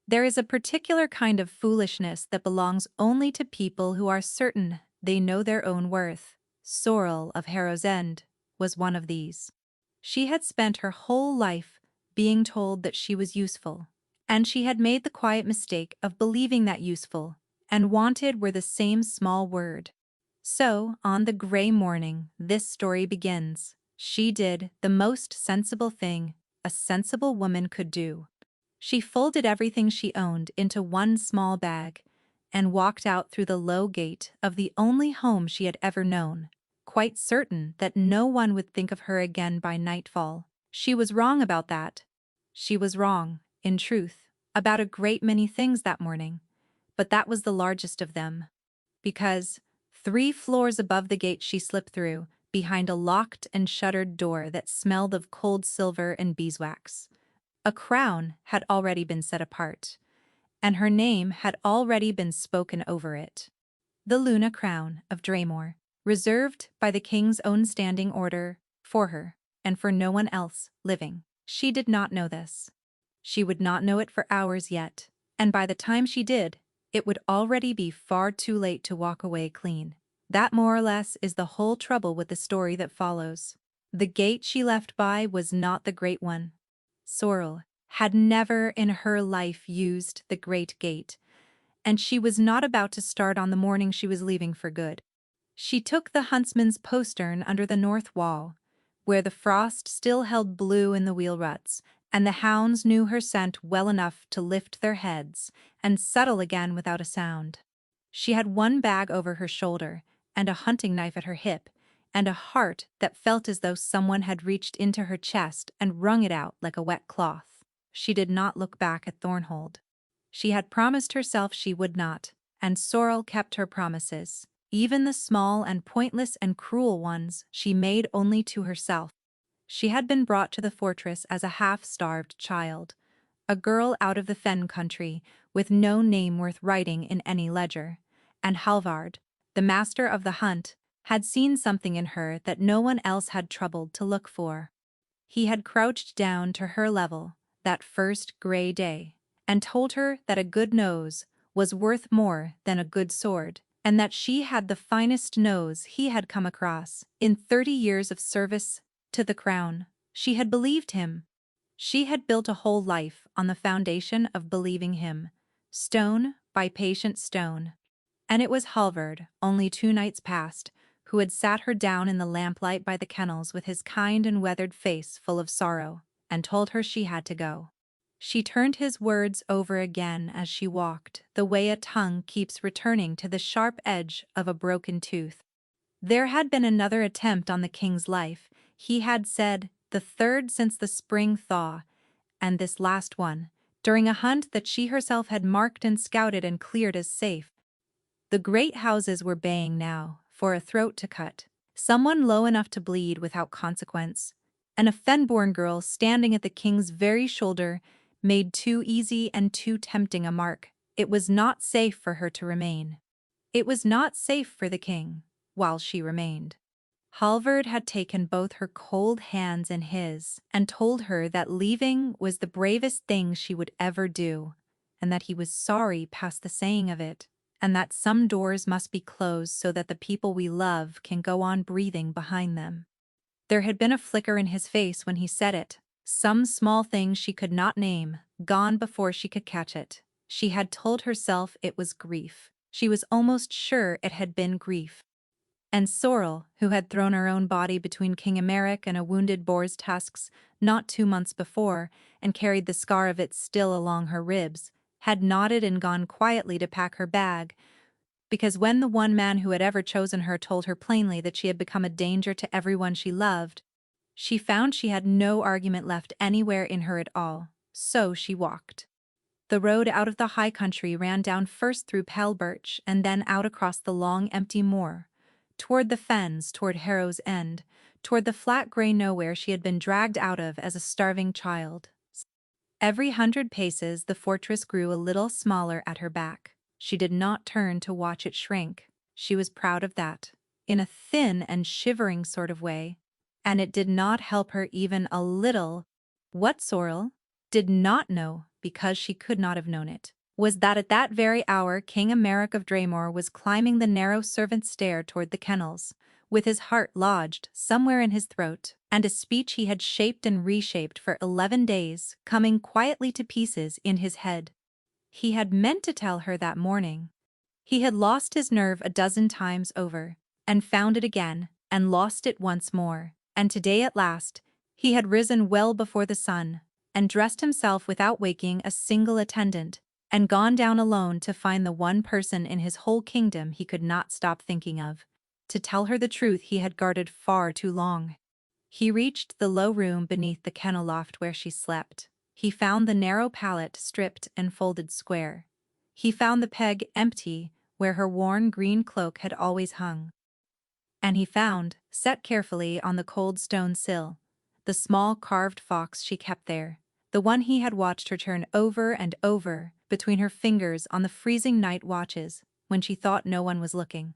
There is a particular kind of foolishness that belongs only to people who are certain they know their own worth. Sorrel of Harrow's End was one of these. She had spent her whole life being told that she was useful, and she had made the quiet mistake of believing that useful and wanted were the same small word. So, on the gray morning this story begins, she did the most sensible thing a sensible woman could do. She folded everything she owned into one small bag and walked out through the low gate of the only home she had ever known, quite certain that no one would think of her again by nightfall. She was wrong about that. She was wrong, in truth, about a great many things that morning, but that was the largest of them. Because, 3 floors above the gate she slipped through, behind a locked and shuttered door that smelled of cold silver and beeswax, a crown had already been set apart, and her name had already been spoken over it. The Luna crown of Draymore, reserved by the king's own standing order for her, and for no one else living. She did not know this. She would not know it for hours yet, and by the time she did, it would already be far too late to walk away clean. That more or less is the whole trouble with the story that follows. The gate she left by was not the great one. Sorrel had never in her life used the great gate, and she was not about to start on the morning she was leaving for good. She took the huntsman's postern under the north wall, where the frost still held blue in the wheel ruts, and the hounds knew her scent well enough to lift their heads and settle again without a sound. She had one bag over her shoulder, and a hunting knife at her hip, and a heart that felt as though someone had reached into her chest and wrung it out like a wet cloth. She did not look back at Thornhold. She had promised herself she would not, and Sorrel kept her promises. Even the small and pointless and cruel ones she made only to herself. She had been brought to the fortress as a half-starved child, a girl out of the fen country, with no name worth writing in any ledger, and Halvard, the master of the hunt, had seen something in her that no one else had troubled to look for. He had crouched down to her level that first gray day, and told her that a good nose was worth more than a good sword, and that she had the finest nose he had come across in 30 years of service to the crown. She had believed him. She had built a whole life on the foundation of believing him, stone by patient stone. And it was Halvard, only 2 nights past, who had sat her down in the lamplight by the kennels with his kind and weathered face full of sorrow, and told her she had to go. She turned his words over again as she walked, the way a tongue keeps returning to the sharp edge of a broken tooth. There had been another attempt on the king's life, he had said, the third since the spring thaw, and this last one, during a hunt that she herself had marked and scouted and cleared as safe. The great houses were baying now for a throat to cut, someone low enough to bleed without consequence, and a fen-born girl standing at the king's very shoulder made too easy and too tempting a mark. It was not safe for her to remain. It was not safe for the king, while she remained. Halvard had taken both her cold hands in his and told her that leaving was the bravest thing she would ever do, and that he was sorry past the saying of it, and that some doors must be closed so that the people we love can go on breathing behind them. There had been a flicker in his face when he said it, some small thing she could not name, gone before she could catch it. She had told herself it was grief. She was almost sure it had been grief. And Sorrel, who had thrown her own body between King Emeric and a wounded boar's tusks not 2 months before, and carried the scar of it still along her ribs, had nodded and gone quietly to pack her bag, because when the one man who had ever chosen her told her plainly that she had become a danger to everyone she loved, she found she had no argument left anywhere in her at all, so she walked. The road out of the high country ran down first through pale birch and then out across the long empty moor, toward the fens, toward Harrow's End, toward the flat gray nowhere she had been dragged out of as a starving child. Every 100 paces the fortress grew a little smaller at her back. She did not turn to watch it shrink. She was proud of that, in a thin and shivering sort of way, and it did not help her even a little. What Sorrel did not know because she could not have known it, was that at that very hour King Emeric of Draymore was climbing the narrow servant stair toward the kennels, with his heart lodged somewhere in his throat, and a speech he had shaped and reshaped for 11 days coming quietly to pieces in his head. He had meant to tell her that morning. He had lost his nerve a dozen times over, and found it again, and lost it once more, and today at last, he had risen well before the sun, and dressed himself without waking a single attendant, and gone down alone to find the one person in his whole kingdom he could not stop thinking of, to tell her the truth he had guarded far too long. He reached the low room beneath the kennel loft where she slept. He found the narrow pallet stripped and folded square. He found the peg empty where her worn green cloak had always hung. And he found, set carefully on the cold stone sill, the small carved fox she kept there, the one he had watched her turn over and over between her fingers on the freezing night watches when she thought no one was looking.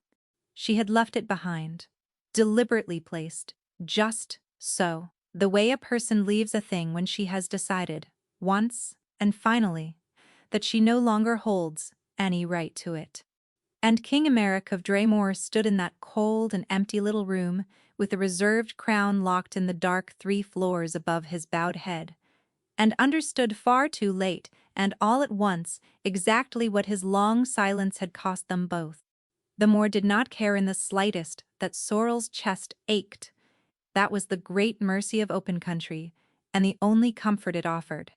She had left it behind, deliberately placed, just so, the way a person leaves a thing when she has decided, once and finally, that she no longer holds any right to it. And King Emeric of Draymore stood in that cold and empty little room with the reserved crown locked in the dark 3 floors above his bowed head, and understood far too late and all at once exactly what his long silence had cost them both. The Moor did not care in the slightest that Sorrel's chest ached. That was the great mercy of open country, and the only comfort it offered.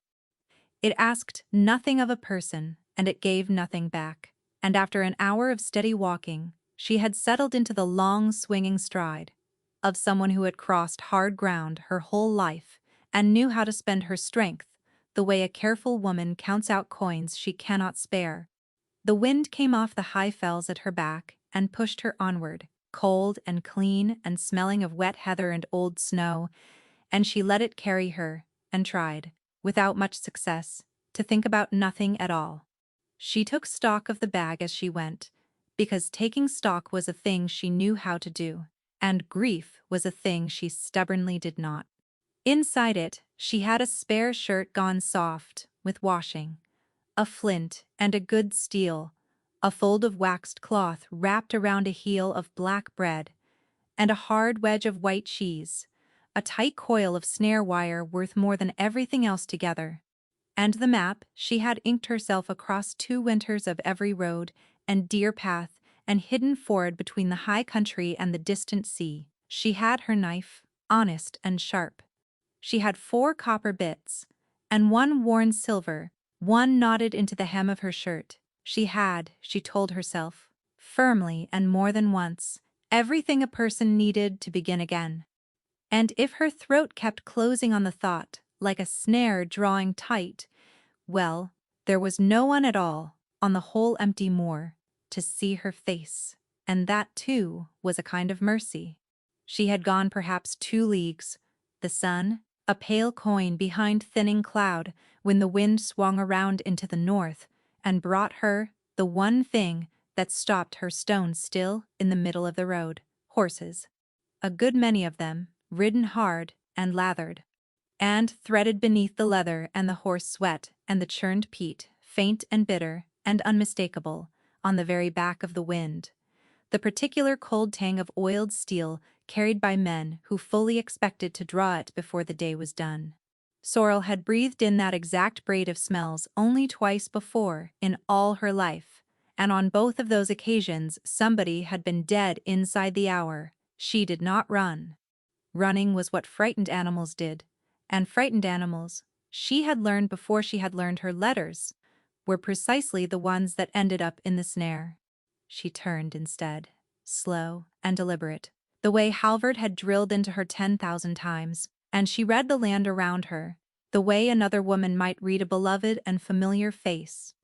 It asked nothing of a person, and it gave nothing back. And after an hour of steady walking, she had settled into the long swinging stride of someone who had crossed hard ground her whole life and knew how to spend her strength the way a careful woman counts out coins she cannot spare. The wind came off the high fells at her back and pushed her onward, cold and clean and smelling of wet heather and old snow, and she let it carry her, and tried, without much success, to think about nothing at all. She took stock of the bag as she went, because taking stock was a thing she knew how to do, and grief was a thing she stubbornly did not. Inside it, she had a spare shirt gone soft with washing, a flint and a good steel, a fold of waxed cloth wrapped around a heel of black bread, and a hard wedge of white cheese, a tight coil of snare wire worth more than everything else together. And the map she had inked herself across 2 winters of every road and deer path and hidden ford between the high country and the distant sea. She had her knife, honest and sharp. She had 4 copper bits, and 1 worn silver, 1 knotted into the hem of her shirt. She had, she told herself, firmly and more than once, everything a person needed to begin again. And if her throat kept closing on the thought, like a snare drawing tight, well, there was no one at all, on the whole empty moor, to see her face, and that, too, was a kind of mercy. She had gone perhaps 2 leagues, the sun, a pale coin behind thinning cloud, when the wind swung around into the north, and brought her the one thing that stopped her stone still in the middle of the road: horses. A good many of them, ridden hard and lathered, and threaded beneath the leather and the horse sweat and the churned peat, faint and bitter and unmistakable, on the very back of the wind. The particular cold tang of oiled steel carried by men who fully expected to draw it before the day was done. Sorrel had breathed in that exact braid of smells only twice before in all her life, and on both of those occasions somebody had been dead inside the hour. She did not run. Running was what frightened animals did, and frightened animals, she had learned before she had learned her letters, were precisely the ones that ended up in the snare. She turned instead, slow and deliberate, the way Halvard had drilled into her 10,000 times, and she read the land around her, the way another woman might read a beloved and familiar face.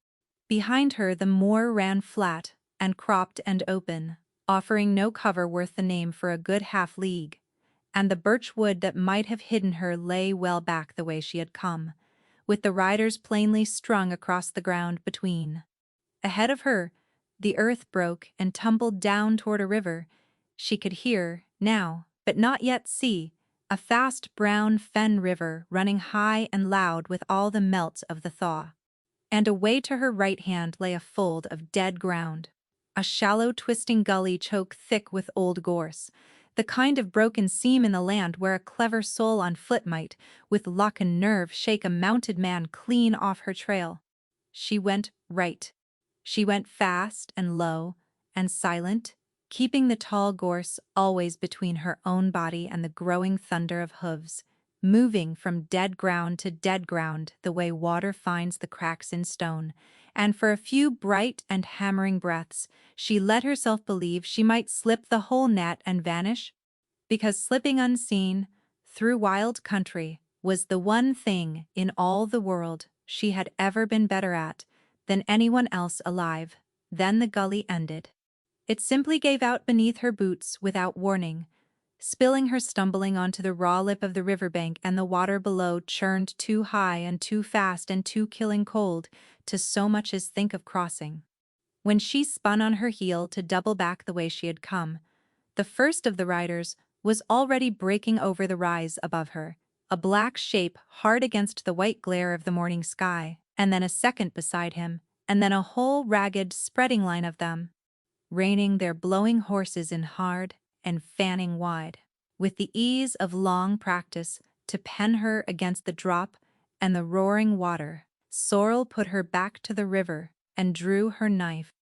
Behind her the moor ran flat and cropped and open, offering no cover worth the name for a good half-league, and the birch wood that might have hidden her lay well back the way she had come, with the riders plainly strung across the ground between. Ahead of her, the earth broke and tumbled down toward a river. She could hear, now, but not yet see, a fast brown fen river running high and loud with all the melt of the thaw. and away to her right hand lay a fold of dead ground. A shallow, twisting gully choked thick with old gorse, the kind of broken seam in the land where a clever soul on foot might, with luck and nerve, shake a mounted man clean off her trail. She went right. She went fast and low and silent, keeping the tall gorse always between her own body and the growing thunder of hooves, moving from dead ground to dead ground the way water finds the cracks in stone, and for a few bright and hammering breaths she let herself believe she might slip the whole net and vanish, because slipping unseen through wild country was the one thing in all the world she had ever been better at than anyone else alive. Then the gully ended. It simply gave out beneath her boots without warning, spilling her stumbling onto the raw lip of the riverbank, and the water below churned too high and too fast and too killing cold to so much as think of crossing. When she spun on her heel to double back the way she had come, the first of the riders was already breaking over the rise above her, a black shape hard against the white glare of the morning sky, and then a second beside him, and then a whole ragged, spreading line of them, reining their blowing horses in hard and fanning wide, with the ease of long practice, to pen her against the drop and the roaring water. Sorrel put her back to the river and drew her knife.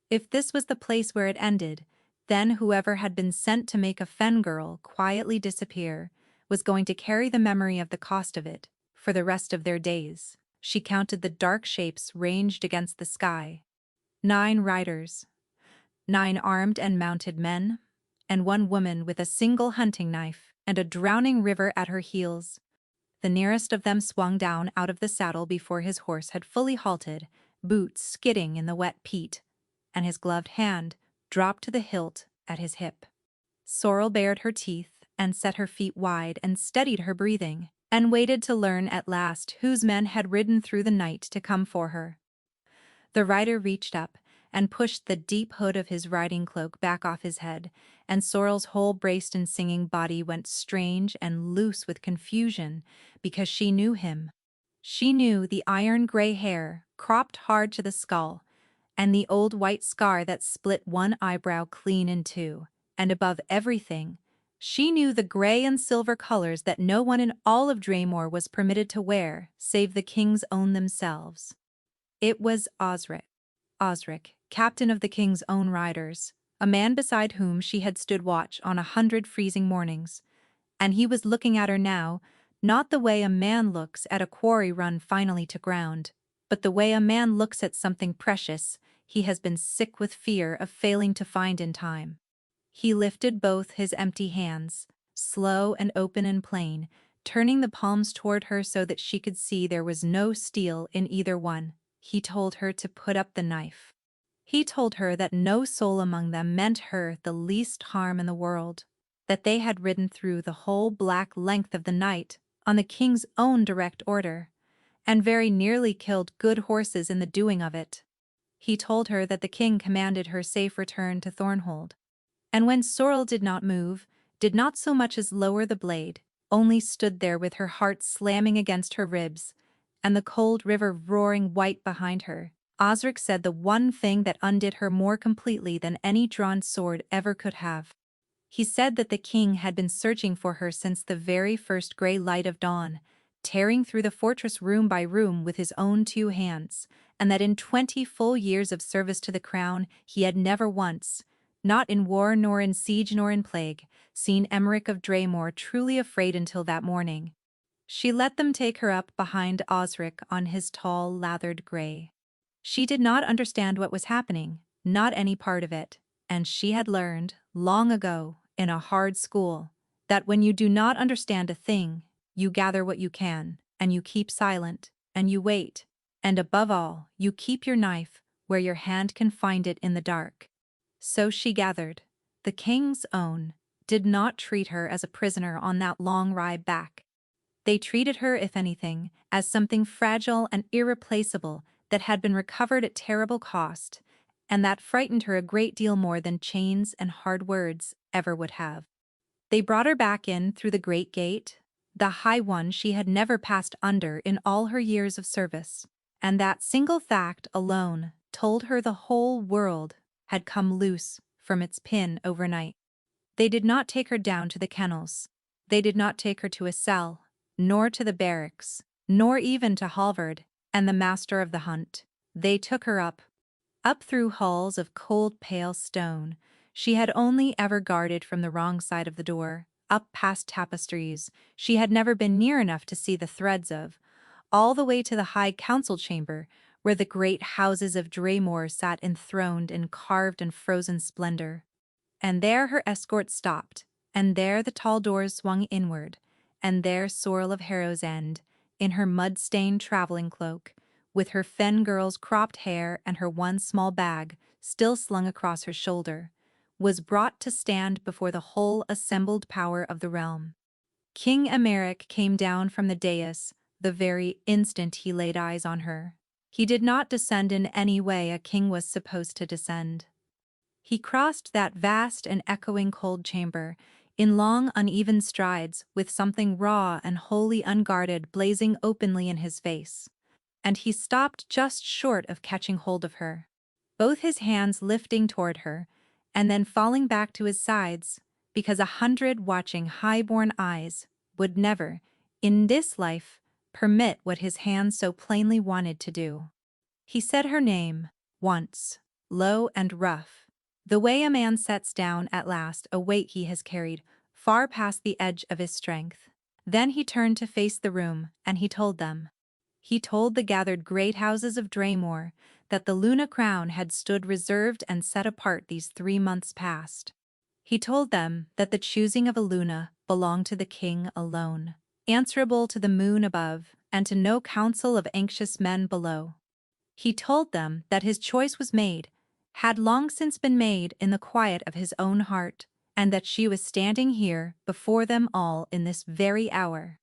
If this was the place where it ended, then whoever had been sent to make a fen girl quietly disappear was going to carry the memory of the cost of it for the rest of their days. She counted the dark shapes ranged against the sky. 9 riders, 9 armed and mounted men, and 1 woman with a single hunting knife and a drowning river at her heels. The nearest of them swung down out of the saddle before his horse had fully halted, boots skidding in the wet peat, and his gloved hand dropped to the hilt at his hip. Sorrel bared her teeth and set her feet wide and steadied her breathing, and waited to learn at last whose men had ridden through the night to come for her. The rider reached up and pushed the deep hood of his riding cloak back off his head, and Sorrel's whole braced and singing body went strange and loose with confusion, because she knew him. She knew the iron-gray hair, cropped hard to the skull, and the old white scar that split one eyebrow clean in two, and above everything, she knew the gray and silver colors that no one in all of Draymore was permitted to wear, save the king's own themselves. It was Osric, captain of the king's own riders, a man beside whom she had stood watch on 100 freezing mornings, and he was looking at her now, not the way a man looks at a quarry run finally to ground, but the way a man looks at something precious he has been sick with fear of failing to find in time. He lifted both his empty hands, slow and open and plain, turning the palms toward her so that she could see there was no steel in either one. He told her to put up the knife. He told her that no soul among them meant her the least harm in the world, that they had ridden through the whole black length of the night on the king's own direct order, and very nearly killed good horses in the doing of it. He told her that the king commanded her safe return to Thornhold. And when Sorrel did not move, did not so much as lower the blade, only stood there with her heart slamming against her ribs, and the cold river roaring white behind her, Osric said the one thing that undid her more completely than any drawn sword ever could have. He said that the king had been searching for her since the very first gray light of dawn, tearing through the fortress room by room with his own 2 hands, and that in 20 full years of service to the crown he had never once, not in war nor in siege nor in plague, seen Emeric of Draymore truly afraid until that morning. She let them take her up behind Osric on his tall, lathered gray. She did not understand what was happening, not any part of it, and she had learned, long ago, in a hard school, that when you do not understand a thing, you gather what you can, and you keep silent, and you wait, and above all, you keep your knife where your hand can find it in the dark. So she gathered. The king's own did not treat her as a prisoner on that long ride back. They treated her, if anything, as something fragile and irreplaceable that had been recovered at terrible cost, and that frightened her a great deal more than chains and hard words ever would have. They brought her back in through the great gate, the high one she had never passed under in all her years of service, And that single fact alone told her the whole world had come loose from its pin overnight. They did not take her down to the kennels. They did not take her to a cell, nor to the barracks, nor even to Halvard and the master of the hunt. They took her up through halls of cold pale stone she had only ever guarded from the wrong side of the door, up past tapestries she had never been near enough to see the threads of, all the way to the high council chamber where the great houses of Draymore sat enthroned in carved and frozen splendor. And there her escort stopped, and there the tall doors swung inward, and there Sorrel of Harrow's End, in her mud-stained traveling cloak, with her fen girl's cropped hair and her one small bag still slung across her shoulder, was brought to stand before the whole assembled power of the realm. King Emeric came down from the dais the very instant he laid eyes on her. He did not descend in any way a king was supposed to descend. He crossed that vast and echoing cold chamber, in long uneven strides, with something raw and wholly unguarded blazing openly in his face. And he stopped just short of catching hold of her, both his hands lifting toward her, and then falling back to his sides, because 100 watching high-born eyes would never, in this life, permit what his hands so plainly wanted to do. He said her name, once, low and rough, the way a man sets down at last a weight he has carried far past the edge of his strength. Then he turned to face the room, and he told them. He told the gathered great houses of Draymore that the Luna crown had stood reserved and set apart these 3 months past. He told them that the choosing of a Luna belonged to the king alone, answerable to the moon above and to no council of anxious men below. He told them that his choice was made, had long since been made in the quiet of his own heart, and that she was standing here before them all in this very hour.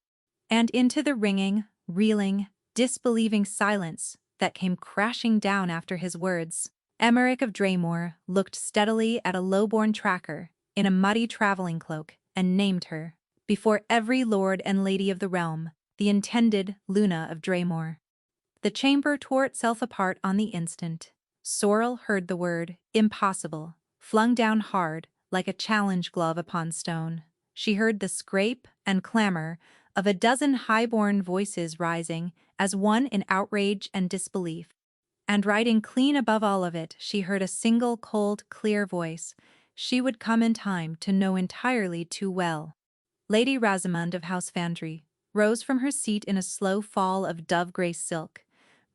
And into the ringing, reeling, disbelieving silence that came crashing down after his words, Emeric of Draymore looked steadily at a low-born tracker in a muddy traveling cloak and named her, before every lord and lady of the realm, the intended Luna of Draymore. The chamber tore itself apart on the instant. Sorrel heard the word, impossible, flung down hard like a challenge glove upon stone. She heard the scrape and clamor of a dozen high-born voices rising as one in outrage and disbelief. And riding clean above all of it, she heard a single cold, clear voice she would come in time to know entirely too well. Lady Rosamond of House Fandry rose from her seat in a slow fall of dove-gray silk,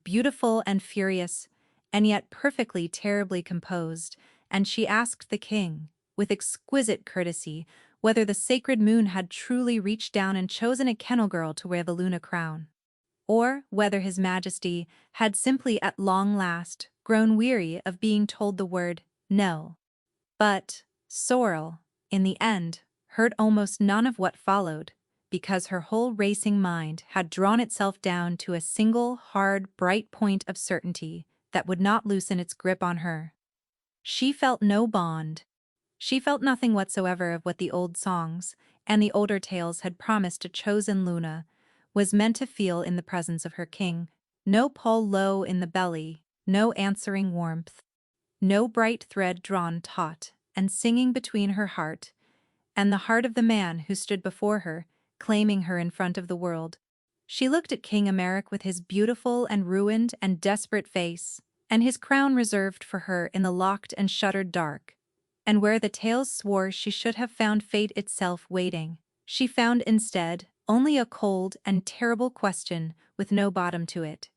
beautiful and furious, and yet perfectly terribly composed, and she asked the king, with exquisite courtesy, whether the sacred moon had truly reached down and chosen a kennel girl to wear the Luna crown, or whether his majesty had simply at long last grown weary of being told the word no. But Sorrel, in the end, heard almost none of what followed, because her whole racing mind had drawn itself down to a single, hard, bright point of certainty that would not loosen its grip on her. She felt no bond. She felt nothing whatsoever of what the old songs and the older tales had promised a chosen Luna was meant to feel in the presence of her king. No pull low in the belly, no answering warmth, no bright thread drawn taut and singing between her heart and the heart of the man who stood before her, claiming her in front of the world. She looked at King Emeric with his beautiful and ruined and desperate face, and his crown reserved for her in the locked and shuttered dark. And where the tales swore she should have found fate itself waiting, she found instead only a cold and terrible question with no bottom to it.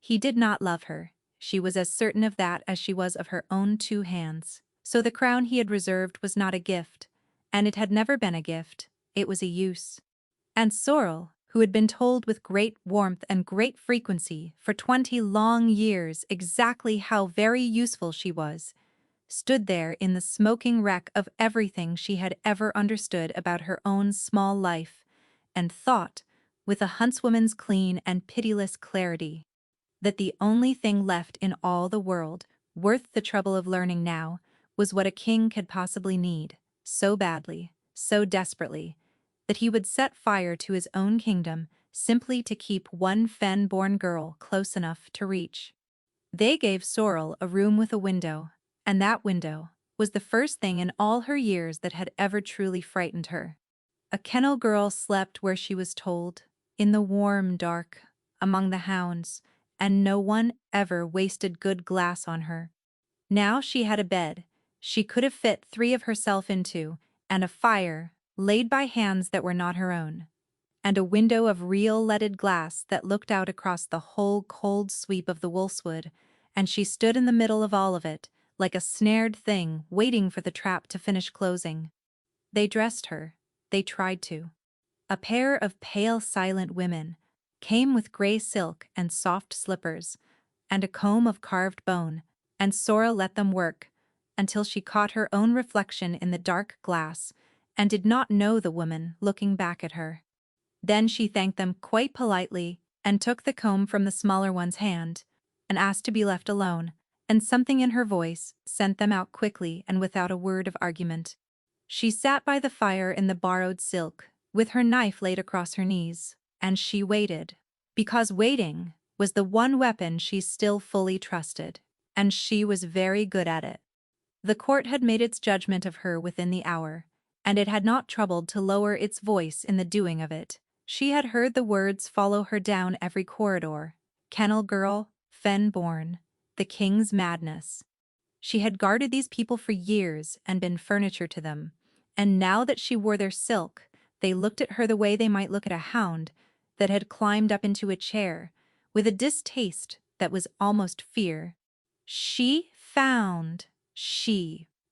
He did not love her. She was as certain of that as she was of her own 2 hands. So the crown he had reserved was not a gift, and it had never been a gift, it was a use. And Sorrel, who had been told with great warmth and great frequency for 20 long years exactly how very useful she was, stood there in the smoking wreck of everything she had ever understood about her own small life, and thought, with a huntswoman's clean and pitiless clarity, that the only thing left in all the world, worth the trouble of learning now, was what a king could possibly need, so badly, so desperately, that he would set fire to his own kingdom, simply to keep one fen-born girl close enough to reach. They gave Sorrel a room with a window, and that window was the first thing in all her years that had ever truly frightened her. A kennel girl slept where she was told, in the warm dark, among the hounds, and no one ever wasted good glass on her. Now she had a bed she could have fit 3 of herself into, and a fire, laid by hands that were not her own, and a window of real leaded glass that looked out across the whole cold sweep of the wolfswood, and she stood in the middle of all of it, like a snared thing waiting for the trap to finish closing. They dressed her. They tried to. A pair of pale, silent women came with gray silk and soft slippers, and a comb of carved bone, and Sora let them work, until she caught her own reflection in the dark glass, and did not know the woman looking back at her. Then she thanked them quite politely, and took the comb from the smaller one's hand, and asked to be left alone, and something in her voice sent them out quickly and without a word of argument. She sat by the fire in the borrowed silk, with her knife laid across her knees, and she waited, because waiting was the one weapon she still fully trusted, and she was very good at it. The court had made its judgment of her within the hour, and it had not troubled to lower its voice in the doing of it. She had heard the words follow her down every corridor: kennel girl, fen-born, the king's madness. She had guarded these people for years and been furniture to them, and now that she wore their silk, they looked at her the way they might look at a hound that had climbed up into a chair, with a distaste that was almost fear. She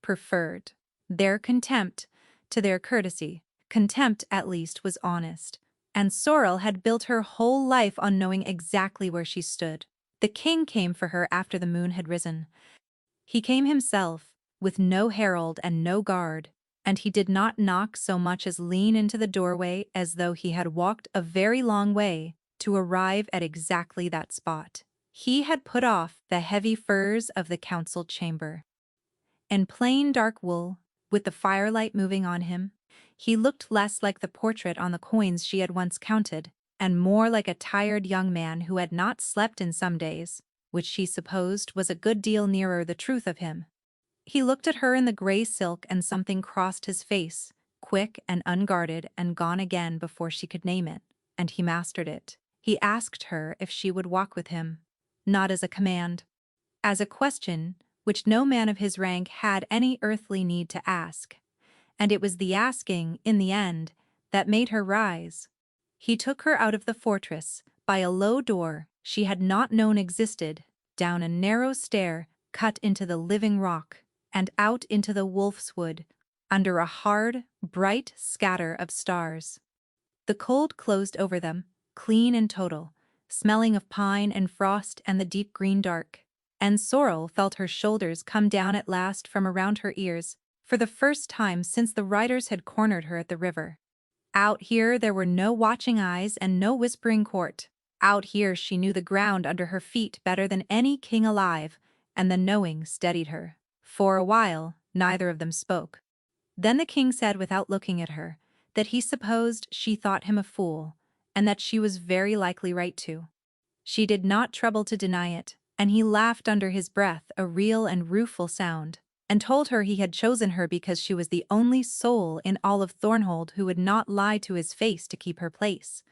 preferred their contempt to their courtesy. Contempt, at least, was honest, and Sorrel had built her whole life on knowing exactly where she stood. The king came for her after the moon had risen. He came himself, with no herald and no guard, and he did not knock so much as lean into the doorway as though he had walked a very long way to arrive at exactly that spot. He had put off the heavy furs of the council chamber. In plain dark wool, with the firelight moving on him, he looked less like the portrait on the coins she had once counted, and more like a tired young man who had not slept in some days, which she supposed was a good deal nearer the truth of him. He looked at her in the gray silk and something crossed his face, quick and unguarded and gone again before she could name it, and he mastered it. He asked her if she would walk with him, not as a command, as a question which no man of his rank had any earthly need to ask, and it was the asking, in the end, that made her rise. He took her out of the fortress, by a low door she had not known existed, down a narrow stair cut into the living rock, and out into the wolf's wood, under a hard, bright scatter of stars. The cold closed over them, clean and total, smelling of pine and frost and the deep green dark, and Sorrel felt her shoulders come down at last from around her ears, for the first time since the riders had cornered her at the river. Out here there were no watching eyes and no whispering court. Out here she knew the ground under her feet better than any king alive, and the knowing steadied her. For a while, neither of them spoke. Then the king said without looking at her, that he supposed she thought him a fool, and that she was very likely right too. She did not trouble to deny it, and he laughed under his breath a real and rueful sound, and told her he had chosen her because she was the only soul in all of Thornhold who would not lie to his face to keep her place,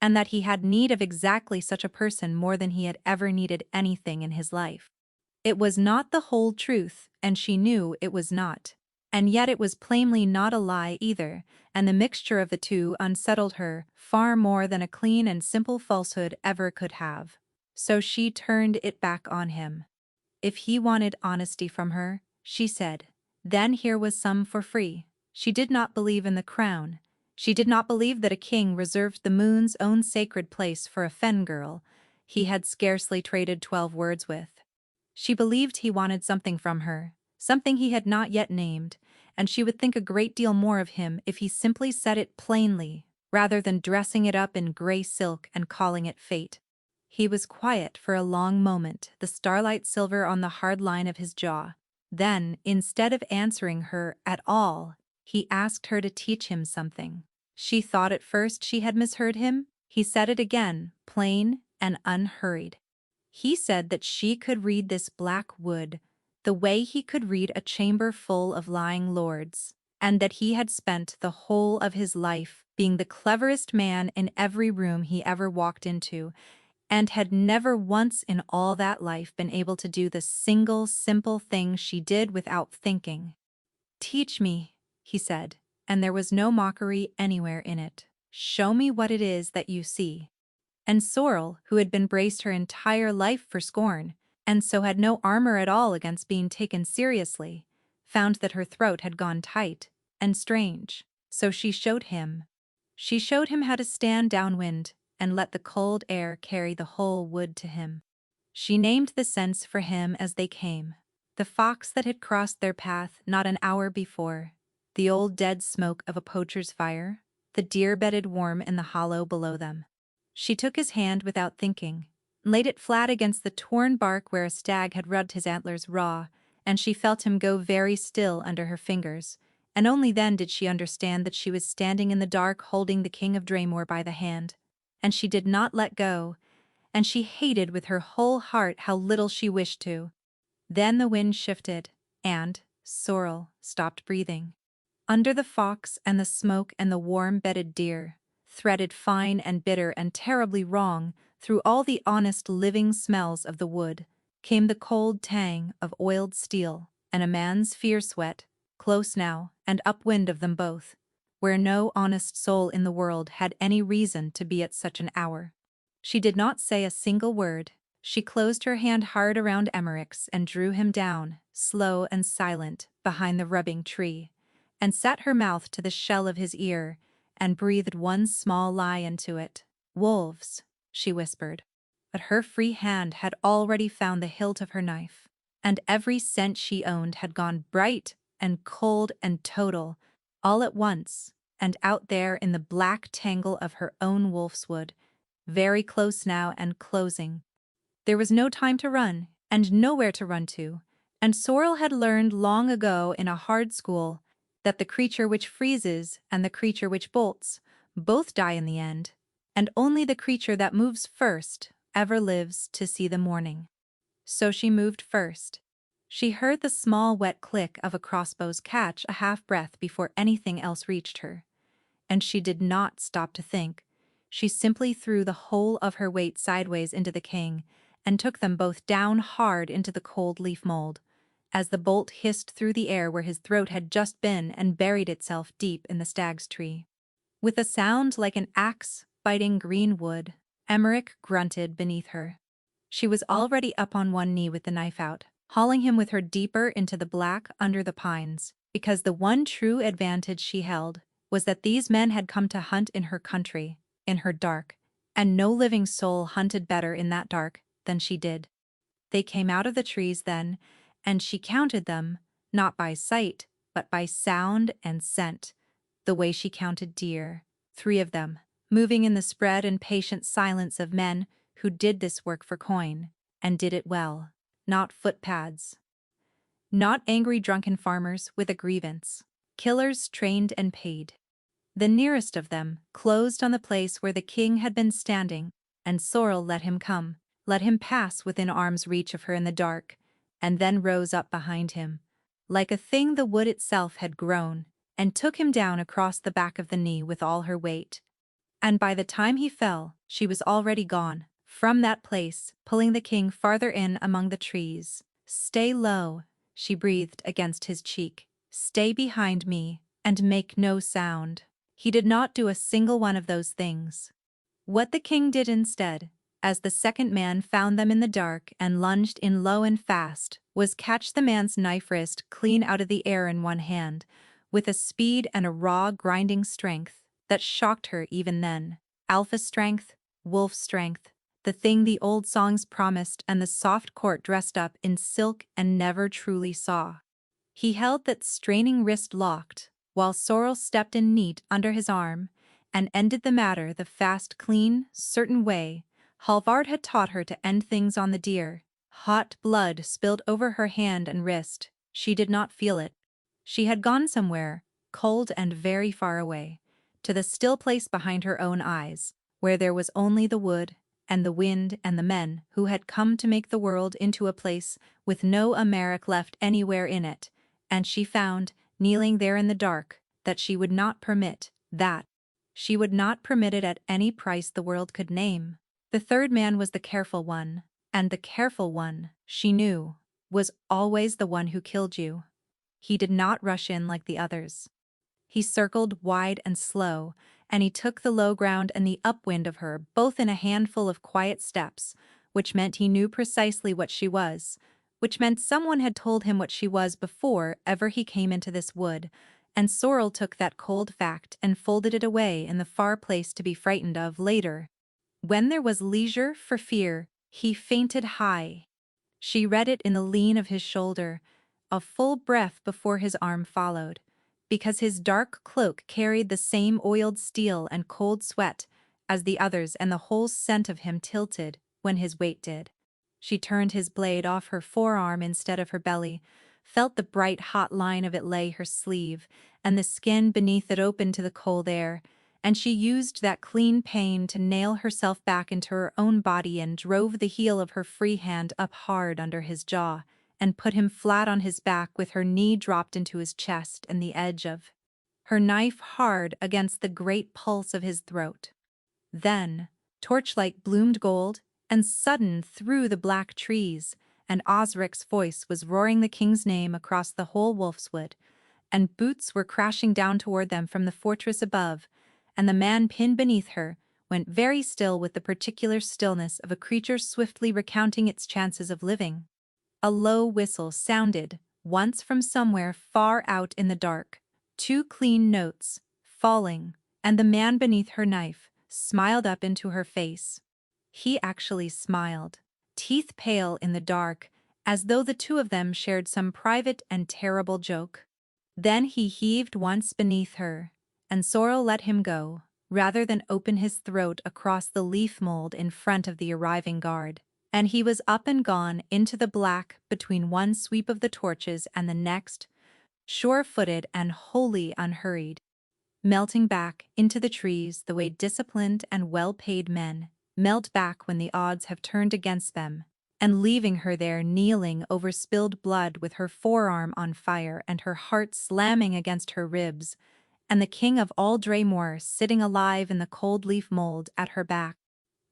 and that he had need of exactly such a person more than he had ever needed anything in his life. It was not the whole truth, and she knew it was not. And yet it was plainly not a lie either, and the mixture of the two unsettled her far more than a clean and simple falsehood ever could have. So she turned it back on him. If he wanted honesty from her, she said, then here was some for free. She did not believe in the crown. She did not believe that a king reserved the moon's own sacred place for a fen girl he had scarcely traded 12 words with. She believed he wanted something from her, something he had not yet named, and she would think a great deal more of him if he simply said it plainly, rather than dressing it up in gray silk and calling it fate. He was quiet for a long moment, the starlight silver on the hard line of his jaw. Then, instead of answering her at all, he asked her to teach him something. She thought at first she had misheard him. He said it again, plain and unhurried. He said that she could read this black wood the way he could read a chamber full of lying lords, and that he had spent the whole of his life being the cleverest man in every room he ever walked into, and had never once in all that life been able to do the single simple thing she did without thinking. "Teach me," he said, and there was no mockery anywhere in it. "Show me what it is that you see." And Sorrel, who had been braced her entire life for scorn, and so had no armor at all against being taken seriously, found that her throat had gone tight and strange, so she showed him. She showed him how to stand downwind and let the cold air carry the whole wood to him. She named the scents for him as they came. The fox that had crossed their path not an hour before, the old dead smoke of a poacher's fire, the deer bedded worm in the hollow below them. She took his hand without thinking, laid it flat against the torn bark where a stag had rubbed his antlers raw, and she felt him go very still under her fingers, and only then did she understand that she was standing in the dark holding the King of Draymore by the hand. And she did not let go, and she hated with her whole heart how little she wished to. Then the wind shifted, and Sorrel stopped breathing. Under the fox and the smoke and the warm-bedded deer, threaded fine and bitter and terribly wrong through all the honest living smells of the wood, came the cold tang of oiled steel and a man's fierce sweat, close now and upwind of them both, where no honest soul in the world had any reason to be at such an hour. She did not say a single word. She closed her hand hard around Emmerich's and drew him down, slow and silent, behind the rubbing tree, and set her mouth to the shell of his ear, and breathed one small lie into it. "Wolves," she whispered. But her free hand had already found the hilt of her knife, and every scent she owned had gone bright and cold and total, all at once, and out there in the black tangle of her own wolfswood, very close now and closing. There was no time to run, and nowhere to run to, and Sorrel had learned long ago in a hard school that the creature which freezes and the creature which bolts both die in the end, and only the creature that moves first ever lives to see the morning. So she moved first. She heard the small wet click of a crossbow's catch a half-breath before anything else reached her, and she did not stop to think. She simply threw the whole of her weight sideways into the king and took them both down hard into the cold leaf mold, as the bolt hissed through the air where his throat had just been and buried itself deep in the stag's tree. With a sound like an axe biting green wood, Emmerich grunted beneath her. She was already up on one knee with the knife out, hauling him with her deeper into the black under the pines, because the one true advantage she held was that these men had come to hunt in her country, in her dark, and no living soul hunted better in that dark than she did. They came out of the trees then, and she counted them, not by sight, but by sound and scent, the way she counted deer, 3 of them, moving in the spread and patient silence of men who did this work for coin, and did it well, not footpads. Not angry drunken farmers with a grievance. Killers trained and paid. The nearest of them closed on the place where the king had been standing, and Sorrel let him come, let him pass within arm's reach of her in the dark, and then rose up behind him, like a thing the wood itself had grown, and took him down across the back of the knee with all her weight. And by the time he fell, she was already gone, from that place, pulling the king farther in among the trees. "Stay low," she breathed against his cheek. "Stay behind me, and make no sound." He did not do a single one of those things. What the king did instead, as the second man found them in the dark and lunged in low and fast, was catch the man's knife wrist clean out of the air in one hand, with a speed and a raw grinding strength that shocked her even then. Alpha strength, wolf strength, the thing the old songs promised and the soft court dressed up in silk and never truly saw. He held that straining wrist locked, while Sorrel stepped in neat under his arm, and ended the matter the fast, clean, certain way Halvard had taught her to end things on the deer. Hot blood spilled over her hand and wrist. She did not feel it. She had gone somewhere, cold and very far away, to the still place behind her own eyes, where there was only the wood, and the wind and the men who had come to make the world into a place with no Americ left anywhere in it, and she found, kneeling there in the dark, that she would not permit that. She would not permit it at any price the world could name. The third man was the careful one, and the careful one, she knew, was always the one who killed you. He did not rush in like the others. He circled wide and slow, and he took the low ground and the upwind of her both in a handful of quiet steps, which meant he knew precisely what she was, which meant someone had told him what she was before ever he came into this wood, and Sorrel took that cold fact and folded it away in the far place to be frightened of later. When there was leisure for fear, he fainted high. She read it in the lean of his shoulder, a full breath before his arm followed, because his dark cloak carried the same oiled steel and cold sweat as the others, and the whole scent of him tilted when his weight did. She turned his blade off her forearm instead of her belly, felt the bright hot line of it lay her sleeve, and the skin beneath it open to the cold air, and she used that clean pain to nail herself back into her own body and drove the heel of her free hand up hard under his jaw, and put him flat on his back with her knee dropped into his chest and the edge of her knife hard against the great pulse of his throat. Then, torchlight bloomed gold and sudden through the black trees, and Osric's voice was roaring the king's name across the whole wolfswood, and boots were crashing down toward them from the fortress above, and the man pinned beneath her went very still with the particular stillness of a creature swiftly recounting its chances of living. A low whistle sounded once from somewhere far out in the dark, 2 clean notes, falling, and the man beneath her knife smiled up into her face. He actually smiled, teeth pale in the dark, as though the two of them shared some private and terrible joke. Then he heaved once beneath her, and Sorrel let him go, rather than open his throat across the leaf mold in front of the arriving guard, and he was up and gone into the black between one sweep of the torches and the next, sure-footed and wholly unhurried, melting back into the trees the way disciplined and well-paid men melt back when the odds have turned against them, and leaving her there kneeling over spilled blood with her forearm on fire and her heart slamming against her ribs, and the king of all Draymore sitting alive in the cold leaf mold at her back.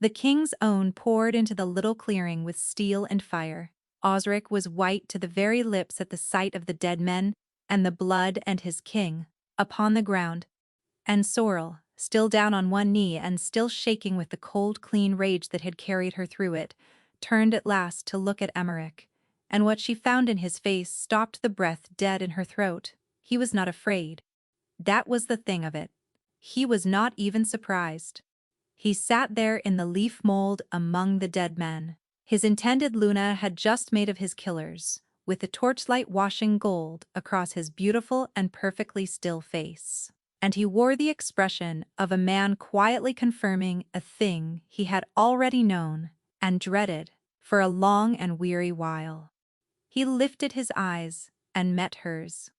The king's own poured into the little clearing with steel and fire. Osric was white to the very lips at the sight of the dead men and the blood and his king upon the ground, and Sorrel, still down on one knee and still shaking with the cold clean rage that had carried her through it, turned at last to look at Emmerich, and what she found in his face stopped the breath dead in her throat. He was not afraid. That was the thing of it. He was not even surprised. He sat there in the leaf mold among the dead men. His intended Luna had just made of his killers, with the torchlight washing gold across his beautiful and perfectly still face. And he wore the expression of a man quietly confirming a thing he had already known and dreaded for a long and weary while. He lifted his eyes and met hers,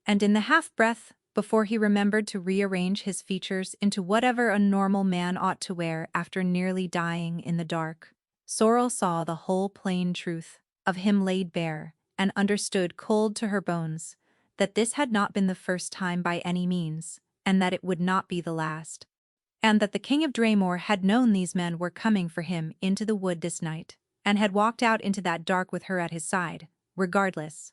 and in the half-breath, before he remembered to rearrange his features into whatever a normal man ought to wear after nearly dying in the dark, Sorrel saw the whole plain truth of him laid bare, and understood cold to her bones that this had not been the first time by any means, and that it would not be the last, and that the king of Draymore had known these men were coming for him into the wood this night, and had walked out into that dark with her at his side, regardless.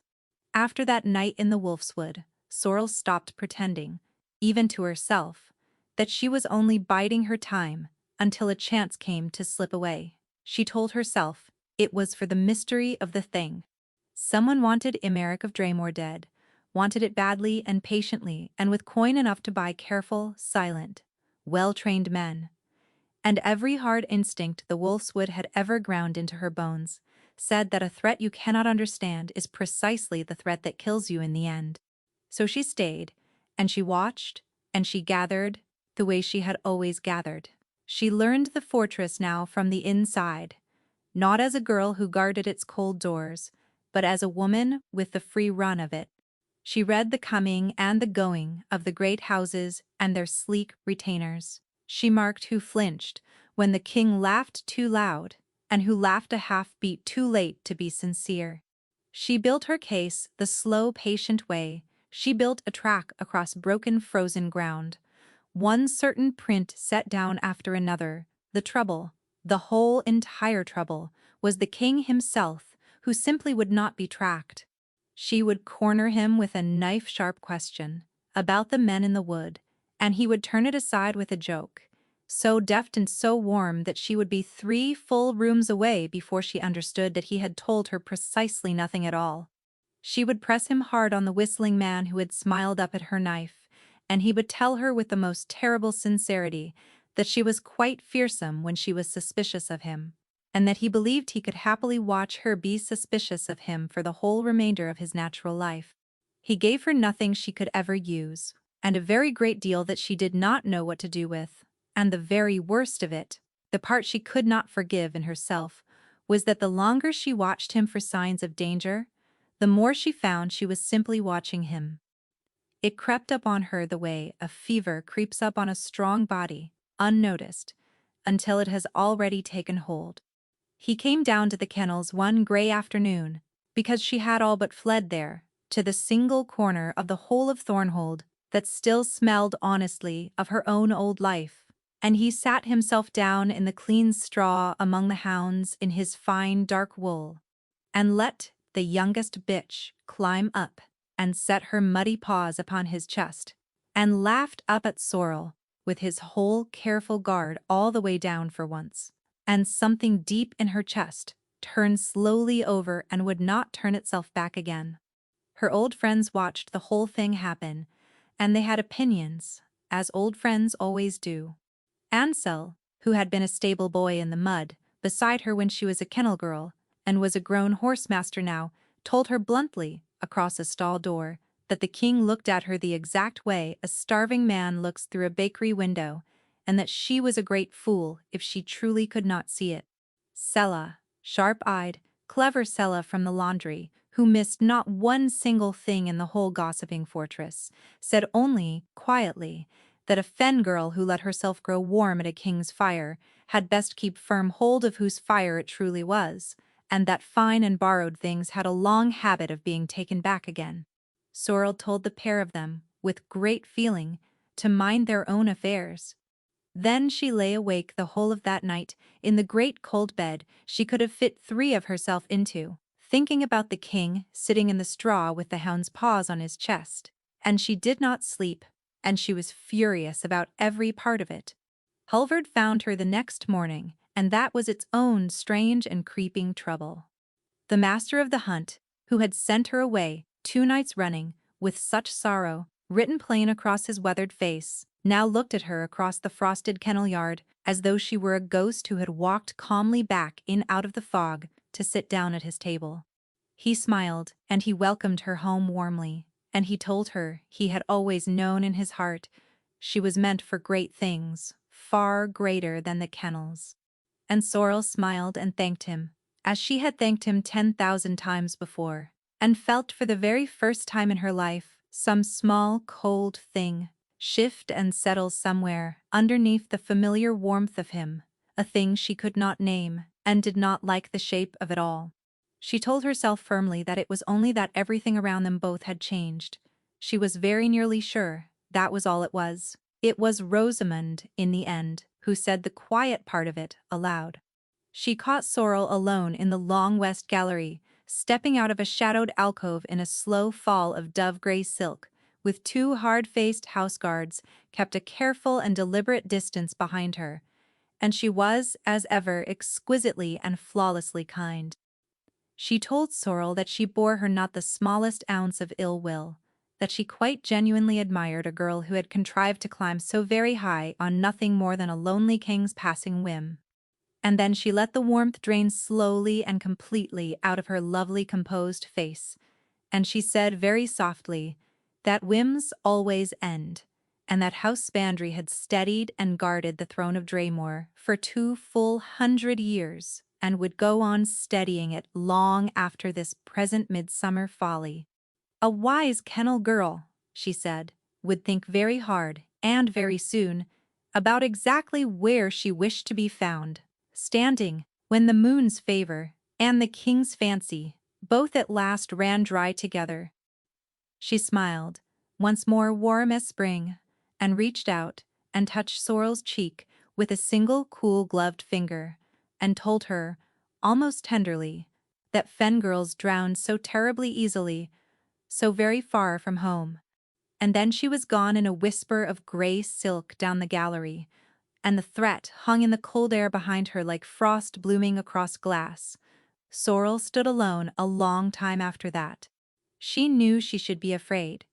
After that night in the wolfswood, Sorrel stopped pretending, even to herself, that she was only biding her time until a chance came to slip away. She told herself it was for the mystery of the thing. Someone wanted Emmerich of Draymore dead, wanted it badly and patiently and with coin enough to buy careful, silent, well-trained men. And every hard instinct the wolfswood had ever ground into her bones said that a threat you cannot understand is precisely the threat that kills you in the end. So she stayed, and she watched, and she gathered, the way she had always gathered. She learned the fortress now from the inside, not as a girl who guarded its cold doors, but as a woman with the free run of it. She read the coming and the going of the great houses and their sleek retainers. She marked who flinched when the king laughed too loud, and who laughed a half-beat too late to be sincere. She built her case the slow, patient way. She built a track across broken, frozen ground. One certain print set down after another. The trouble, the whole entire trouble, was the king himself, who simply would not be tracked. She would corner him with a knife-sharp question about the men in the wood, and he would turn it aside with a joke, so deft and so warm that she would be 3 full rooms away before she understood that he had told her precisely nothing at all. She would press him hard on the whistling man who had smiled up at her knife, and he would tell her with the most terrible sincerity that she was quite fearsome when she was suspicious of him, and that he believed he could happily watch her be suspicious of him for the whole remainder of his natural life. He gave her nothing she could ever use, and a very great deal that she did not know what to do with, and the very worst of it, the part she could not forgive in herself, was that the longer she watched him for signs of danger, the more she found she was simply watching him. It crept up on her the way a fever creeps up on a strong body, unnoticed, until it has already taken hold. He came down to the kennels one grey afternoon, because she had all but fled there, to the single corner of the whole of Thornhold that still smelled honestly of her own old life, and he sat himself down in the clean straw among the hounds in his fine dark wool, and let the youngest bitch climb up and set her muddy paws upon his chest, and laughed up at Sorrel, with his whole careful guard all the way down for once, and something deep in her chest turned slowly over and would not turn itself back again. Her old friends watched the whole thing happen, and they had opinions, as old friends always do. Ansel, who had been a stable boy in the mud beside her when she was a kennel girl, and was a grown horsemaster now, told her bluntly, across a stall door, that the king looked at her the exact way a starving man looks through a bakery window, and that she was a great fool if she truly could not see it. Sella, sharp-eyed, clever Sella from the laundry, who missed not one single thing in the whole gossiping fortress, said only, quietly, that a fen girl who let herself grow warm at a king's fire had best keep firm hold of whose fire it truly was, and that fine and borrowed things had a long habit of being taken back again. Sorrel told the pair of them, with great feeling, to mind their own affairs. Then she lay awake the whole of that night, in the great cold bed she could have fit 3 of herself into, thinking about the king sitting in the straw with the hound's paws on his chest, and she did not sleep, and she was furious about every part of it. Halvard found her the next morning, and that was its own strange and creeping trouble. The master of the hunt, who had sent her away 2 nights running, with such sorrow, written plain across his weathered face, now looked at her across the frosted kennel yard, as though she were a ghost who had walked calmly back in out of the fog to sit down at his table. He smiled, and he welcomed her home warmly, and he told her he had always known in his heart she was meant for great things, far greater than the kennels. And Sorrel smiled and thanked him, as she had thanked him 10,000 times before, and felt for the very first time in her life some small, cold thing shift and settle somewhere underneath the familiar warmth of him, a thing she could not name and did not like the shape of it all. She told herself firmly that it was only that everything around them both had changed. She was very nearly sure that was all it was. It was Rosamond, in the end, who said the quiet part of it aloud. She caught Sorrel alone in the long west gallery, stepping out of a shadowed alcove in a slow fall of dove-gray silk, with 2 hard-faced house-guards kept a careful and deliberate distance behind her, and she was, as ever, exquisitely and flawlessly kind. She told Sorrel that she bore her not the smallest ounce of ill will, that she quite genuinely admired a girl who had contrived to climb so very high on nothing more than a lonely king's passing whim. And then she let the warmth drain slowly and completely out of her lovely composed face, and she said very softly that whims always end, and that House Spandry had steadied and guarded the throne of Draymore for 2 full 100 years, and would go on steadying it long after this present midsummer folly. A wise kennel girl, she said, would think very hard, and very soon, about exactly where she wished to be found, standing when the moon's favor and the king's fancy both at last ran dry together. She smiled, once more warm as spring, and reached out and touched Sorrel's cheek with a single cool gloved finger, and told her, almost tenderly, that fen girls drowned so terribly easily, so very far from home. And then she was gone in a whisper of gray silk down the gallery, and the threat hung in the cold air behind her like frost blooming across glass. Sorrel stood alone a long time after that. She knew she should be afraid,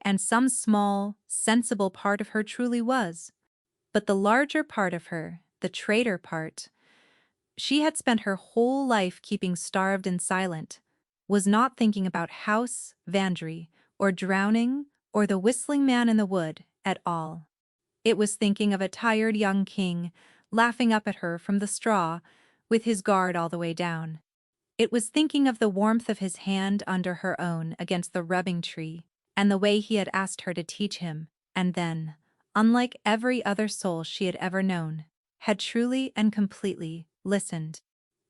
and some small, sensible part of her truly was. But the larger part of her, the traitor part, she had spent her whole life keeping starved and silent, was not thinking about house, Vandry, or drowning, or the whistling man in the wood at all. It was thinking of a tired young king, laughing up at her from the straw, with his guard all the way down. It was thinking of the warmth of his hand under her own against the rubbing tree, and the way he had asked her to teach him, and then, unlike every other soul she had ever known, had truly and completely listened.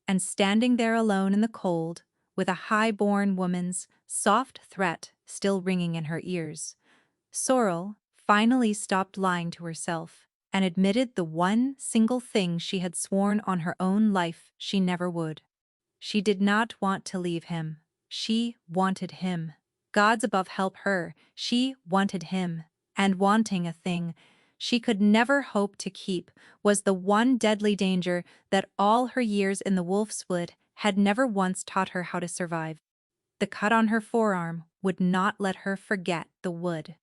And standing there alone in the cold, with a high-born woman's soft threat still ringing in her ears, Sorrel finally stopped lying to herself and admitted the one single thing she had sworn on her own life she never would. She did not want to leave him. She wanted him. Gods above help her, she wanted him. And wanting a thing she could never hope to keep was the one deadly danger that all her years in the wolf's wood had never once taught her how to survive. The cut on her forearm would not let her forget the wood.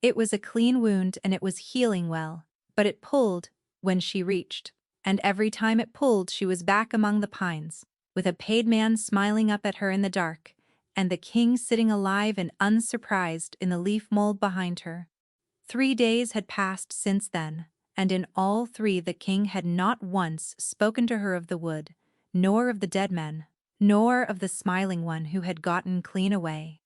It was a clean wound and it was healing well, but it pulled when she reached, and every time it pulled she was back among the pines, with a paid man smiling up at her in the dark, and the king sitting alive and unsurprised in the leaf mold behind her. 3 days had passed since then, and in all 3 the king had not once spoken to her of the wood, nor of the dead men, nor of the smiling one who had gotten clean away.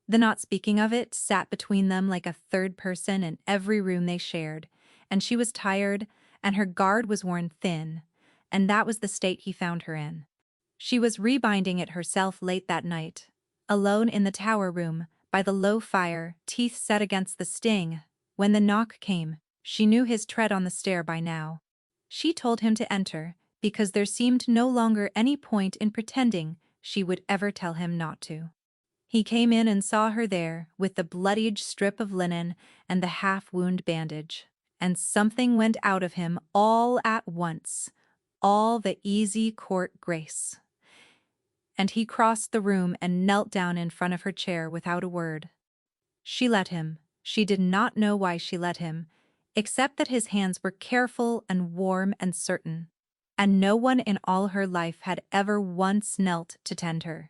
The not speaking of it sat between them like a third person in every room they shared, and she was tired, and her guard was worn thin, and that was the state he found her in. She was rebinding it herself late that night, alone in the tower room, by the low fire, teeth set against the sting. When the knock came, she knew his tread on the stair by now. She told him to enter, because there seemed no longer any point in pretending she would ever tell him not to. He came in and saw her there, with the bloodied strip of linen and the half-wound bandage, and something went out of him all at once, all the easy court grace. And he crossed the room and knelt down in front of her chair without a word. She let him. She did not know why she let him, except that his hands were careful and warm and certain, and no one in all her life had ever once knelt to tend her.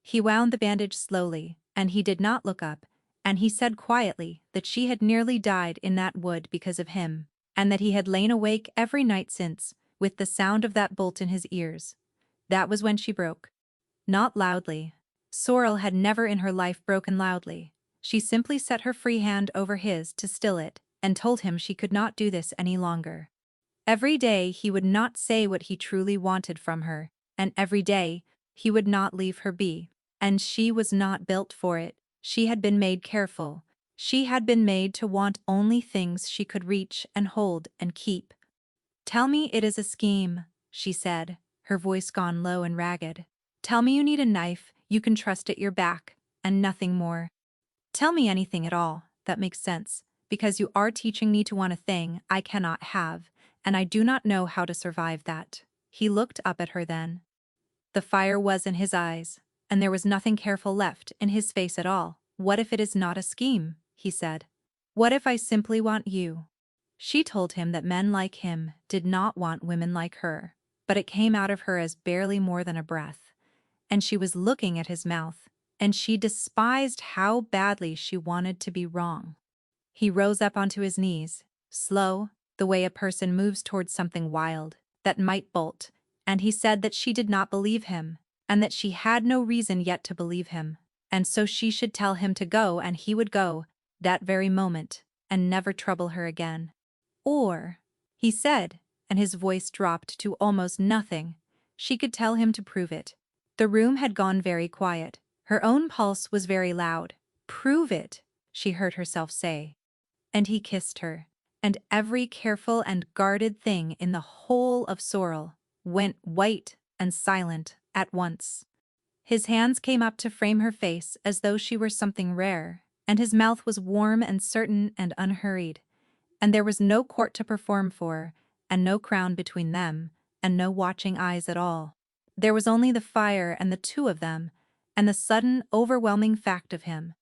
He wound the bandage slowly, and he did not look up, and he said quietly that she had nearly died in that wood because of him, and that he had lain awake every night since, with the sound of that bolt in his ears. That was when she broke. Not loudly. Sorrel had never in her life broken loudly. She simply set her free hand over his to still it, and told him she could not do this any longer. Every day he would not say what he truly wanted from her, and every day he would not leave her be. And she was not built for it. She had been made careful. She had been made to want only things she could reach and hold and keep. "Tell me it is a scheme," she said, her voice gone low and ragged. "Tell me you need a knife you can trust at your back, and nothing more. Tell me anything at all that makes sense, because you are teaching me to want a thing I cannot have, and I do not know how to survive that." He looked up at her then. The fire was in his eyes, and there was nothing careful left in his face at all. "What if it is not a scheme?" he said. "What if I simply want you?" She told him that men like him did not want women like her, but it came out of her as barely more than a breath, and she was looking at his mouth, and she despised how badly she wanted to be wrong. He rose up onto his knees, slow, the way a person moves towards something wild that might bolt, and he said that she did not believe him, and that she had no reason yet to believe him, and so she should tell him to go and he would go, that very moment, and never trouble her again. Or, he said, and his voice dropped to almost nothing. She could tell him to prove it. The room had gone very quiet. Her own pulse was very loud. "Prove it," she heard herself say. And he kissed her, and every careful and guarded thing in the whole of Sorrel went white and silent at once. His hands came up to frame her face as though she were something rare, and his mouth was warm and certain and unhurried. And there was no court to perform for, and no crown between them, and no watching eyes at all. There was only the fire and the two of them, and the sudden, overwhelming fact of him.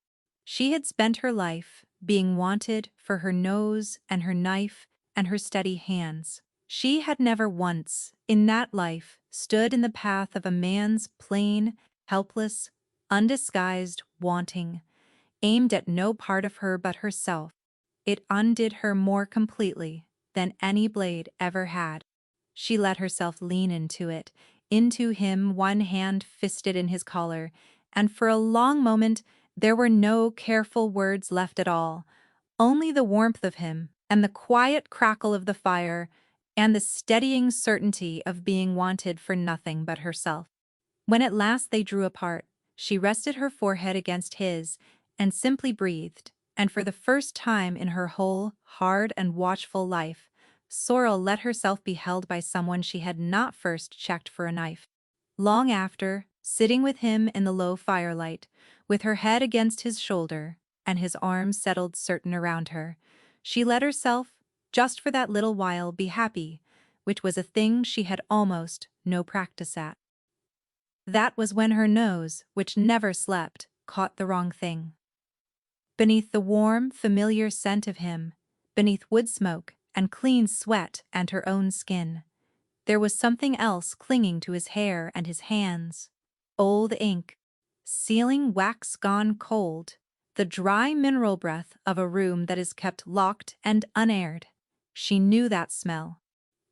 She had spent her life being wanted for her nose and her knife and her steady hands. She had never once, in that life, stood in the path of a man's plain, helpless, undisguised wanting, aimed at no part of her but herself. It undid her more completely than any blade ever had. She let herself lean into him, one hand fisted in his collar, and for a long moment there were no careful words left at all, only the warmth of him, and the quiet crackle of the fire, and the steadying certainty of being wanted for nothing but herself. When at last they drew apart, she rested her forehead against his, and simply breathed, and for the first time in her whole, hard and watchful life, Sorrel let herself be held by someone she had not first checked for a knife. Long after, sitting with him in the low firelight, with her head against his shoulder, and his arms settled certain around her, she let herself, just for that little while, be happy, which was a thing she had almost no practice at. That was when her nose, which never slept, caught the wrong thing. Beneath the warm, familiar scent of him, beneath wood smoke and clean sweat and her own skin, there was something else clinging to his hair and his hands. Old ink, sealing wax gone cold, the dry mineral breath of a room that is kept locked and unaired. She knew that smell.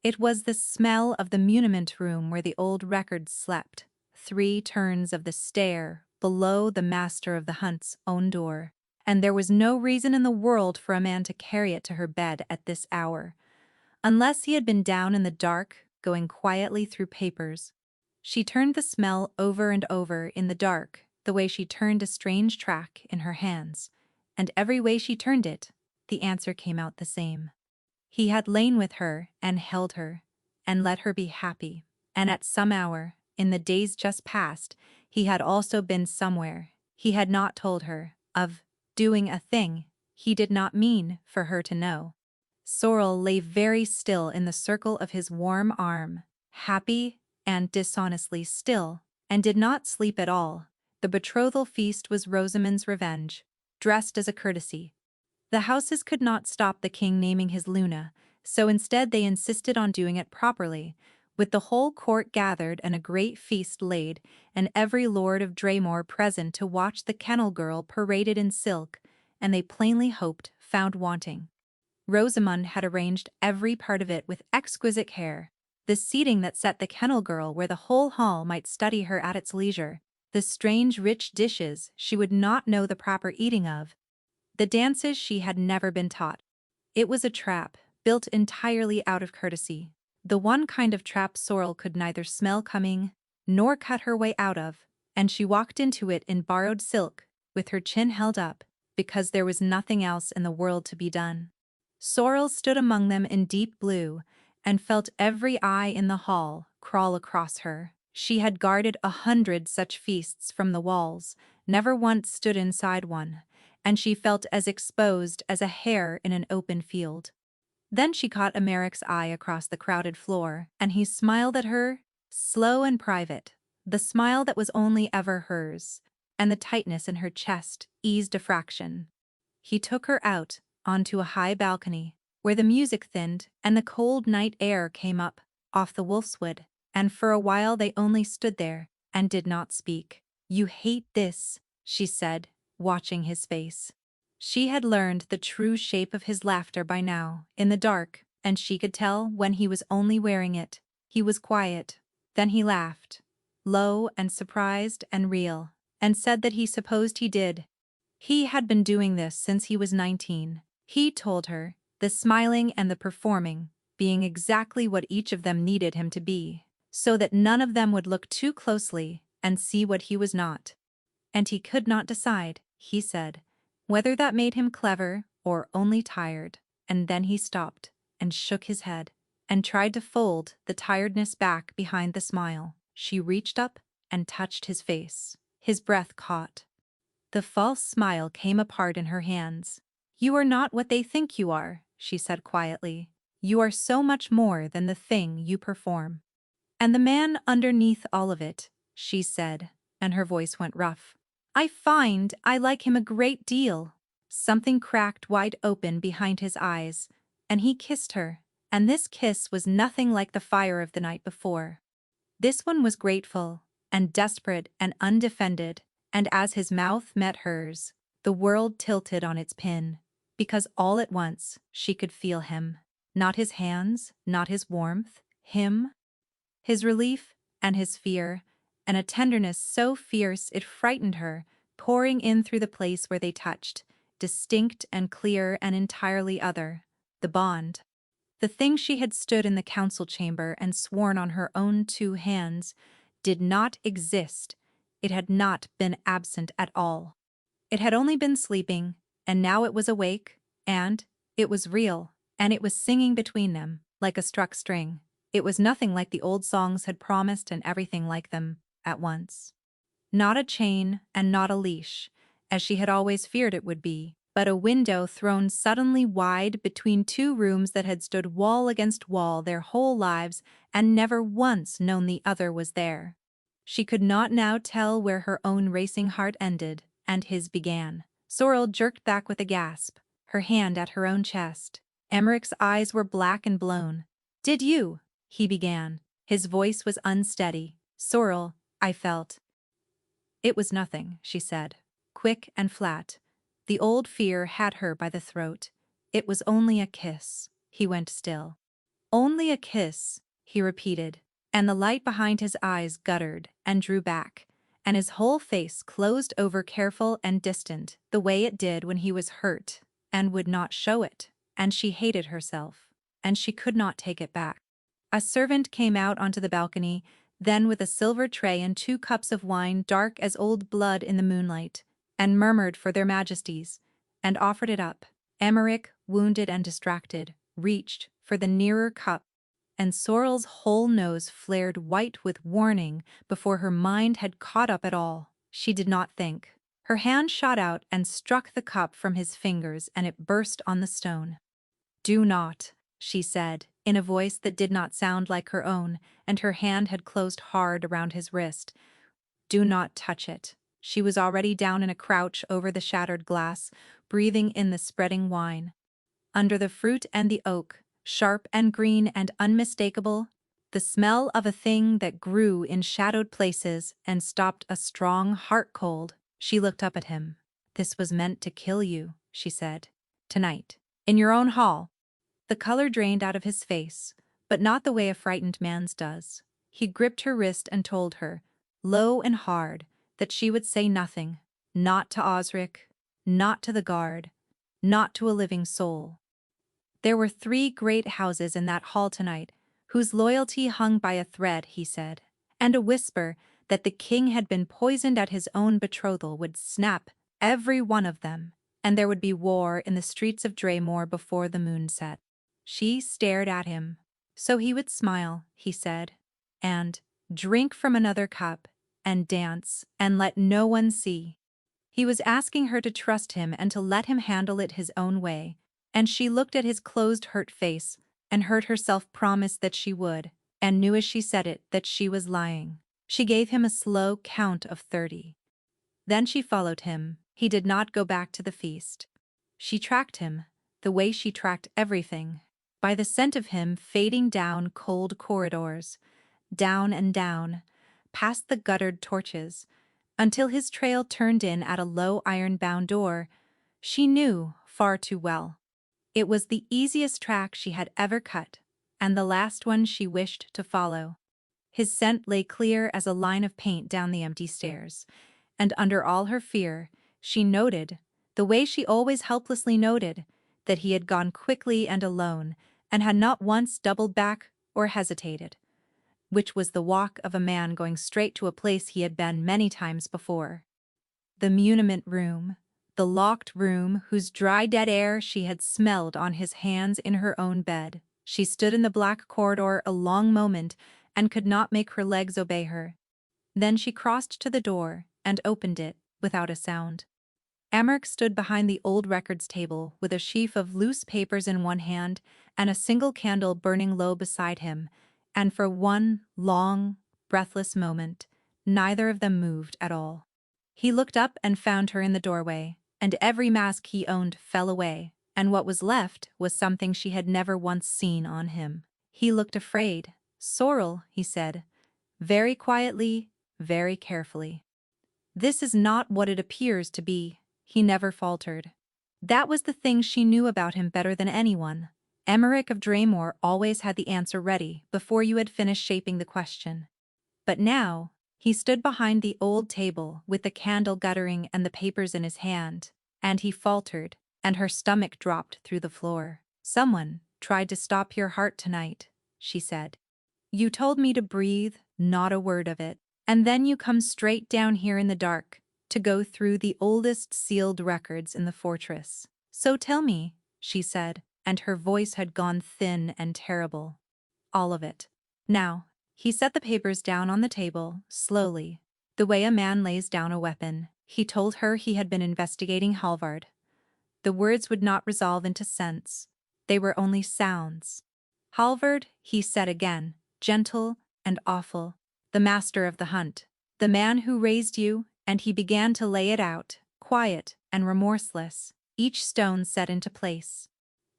It was the smell of the muniment room where the old records slept, 3 turns of the stair below the master of the hunt's own door, and there was no reason in the world for a man to carry it to her bed at this hour, unless he had been down in the dark, going quietly through papers. She turned the smell over and over in the dark, the way she turned a strange track in her hands, and every way she turned it, the answer came out the same. He had lain with her and held her, and let her be happy, and at some hour, in the days just past, he had also been somewhere, he had not told her, of doing a thing he did not mean for her to know. Sorrel lay very still in the circle of his warm arm, happy and dishonestly still, and did not sleep at all. The betrothal feast was Rosamond's revenge, dressed as a courtesy. The houses could not stop the king naming his Luna, so instead they insisted on doing it properly, with the whole court gathered and a great feast laid, and every lord of Draymore present to watch the kennel girl paraded in silk, and they plainly hoped found wanting. Rosamond had arranged every part of it with exquisite care, the seating that set the kennel girl where the whole hall might study her at its leisure, the strange rich dishes she would not know the proper eating of, the dances she had never been taught. It was a trap, built entirely out of courtesy, the one kind of trap Sorrel could neither smell coming nor cut her way out of, and she walked into it in borrowed silk, with her chin held up, because there was nothing else in the world to be done. Sorrel stood among them in deep blue, and felt every eye in the hall crawl across her. She had guarded 100 such feasts from the walls, never once stood inside one, and she felt as exposed as a hare in an open field. Then she caught Amaric's eye across the crowded floor, and he smiled at her, slow and private, the smile that was only ever hers, and the tightness in her chest eased a fraction. He took her out onto a high balcony, where the music thinned and the cold night air came up off the wolfswood, and for a while they only stood there and did not speak. "You hate this," she said, watching his face. She had learned the true shape of his laughter by now, in the dark, and she could tell when he was only wearing it. He was quiet. Then he laughed, low and surprised and real, and said that he supposed he did. He had been doing this since he was 19. He told her the smiling and the performing being exactly what each of them needed him to be, so that none of them would look too closely and see what he was not. And he could not decide, he said, whether that made him clever or only tired, and then he stopped and shook his head and tried to fold the tiredness back behind the smile. She reached up and touched his face. His breath caught. The false smile came apart in her hands. "You are not what they think you are," she said quietly. "You are so much more than the thing you perform." "And the man underneath all of it," she said, and her voice went rough. "I find I like him a great deal." Something cracked wide open behind his eyes, and he kissed her, and this kiss was nothing like the fire of the night before. This one was grateful, and desperate and undefended, and as his mouth met hers, the world tilted on its pin, because all at once she could feel him. Not his hands, not his warmth, him. His relief and his fear, and a tenderness so fierce it frightened her, pouring in through the place where they touched, distinct and clear and entirely other. The bond. The thing she had stood in the council chamber and sworn on her own 2 hands did not exist. It had not been absent at all. It had only been sleeping, and now it was awake, and it was real, and it was singing between them, like a struck string. It was nothing like the old songs had promised and everything like them, at once. Not a chain and not a leash, as she had always feared it would be, but a window thrown suddenly wide between 2 rooms that had stood wall against wall their whole lives and never once known the other was there. She could not now tell where her own racing heart ended and his began. Sorrel jerked back with a gasp, her hand at her own chest. Emmerich's eyes were black and blown. "Did you?" he began. His voice was unsteady. "Sorrel, I felt—" "It was nothing," she said, quick and flat. The old fear had her by the throat. "It was only a kiss." He went still. "Only a kiss," he repeated, and the light behind his eyes guttered and drew back, and his whole face closed over careful and distant, the way it did when he was hurt and would not show it, and she hated herself, and she could not take it back. A servant came out onto the balcony, then with a silver tray and 2 cups of wine dark as old blood in the moonlight, and murmured for their majesties, and offered it up. Emmerich, wounded and distracted, reached for the nearer cup, and Sorrel's whole nose flared white with warning before her mind had caught up at all. She did not think. Her hand shot out and struck the cup from his fingers, and it burst on the stone. "Do not," she said, in a voice that did not sound like her own, and her hand had closed hard around his wrist. "Do not touch it." She was already down in a crouch over the shattered glass, breathing in the spreading wine. Under the fruit and the oak, sharp and green and unmistakable, the smell of a thing that grew in shadowed places and stopped a strong heart cold. She looked up at him. "This was meant to kill you," she said. "Tonight. In your own hall." The color drained out of his face, but not the way a frightened man's does. He gripped her wrist and told her, low and hard, that she would say nothing, not to Osric, not to the guard, not to a living soul. There were 3 great houses in that hall tonight, whose loyalty hung by a thread, he said, and a whisper that the king had been poisoned at his own betrothal would snap every one of them, and there would be war in the streets of Draymore before the moon set. She stared at him. So he would smile, he said, and drink from another cup, and dance, and let no one see. He was asking her to trust him and to let him handle it his own way, and she looked at his closed, hurt face, and heard herself promise that she would, and knew as she said it that she was lying. She gave him a slow count of 30. Then she followed him. He did not go back to the feast. She tracked him, the way she tracked everything, by the scent of him fading down cold corridors, down and down, past the guttered torches, until his trail turned in at a low iron-bound door. She knew far too well. It was the easiest track she had ever cut, and the last one she wished to follow. His scent lay clear as a line of paint down the empty stairs, and under all her fear, she noted, the way she always helplessly noted, that he had gone quickly and alone, and had not once doubled back or hesitated, which was the walk of a man going straight to a place he had been many times before. The muniment room, the locked room whose dry dead air she had smelled on his hands in her own bed. She stood in the black corridor a long moment and could not make her legs obey her. Then she crossed to the door and opened it without a sound. Emmerich stood behind the old records table with a sheaf of loose papers in one hand and a single candle burning low beside him, and for one long, breathless moment, neither of them moved at all. He looked up and found her in the doorway, and every mask he owned fell away, and what was left was something she had never once seen on him. He looked afraid. "Sorrel," he said, very quietly, very carefully. "This is not what it appears to be." He never faltered. That was the thing she knew about him better than anyone. Emmerich of Draymore always had the answer ready before you had finished shaping the question. But now, he stood behind the old table with the candle guttering and the papers in his hand, and he faltered, and her stomach dropped through the floor. "Someone tried to stop your heart tonight," she said. "You told me to breathe, not a word of it. And then you come straight down here in the dark to go through the oldest sealed records in the fortress. So tell me," she said, and her voice had gone thin and terrible. "All of it. Now." He set the papers down on the table, slowly, the way a man lays down a weapon. He told her he had been investigating Halvard. The words would not resolve into sense. They were only sounds. "Halvard," he said again, gentle and awful, "the master of the hunt, the man who raised you," and he began to lay it out, quiet and remorseless, each stone set into place.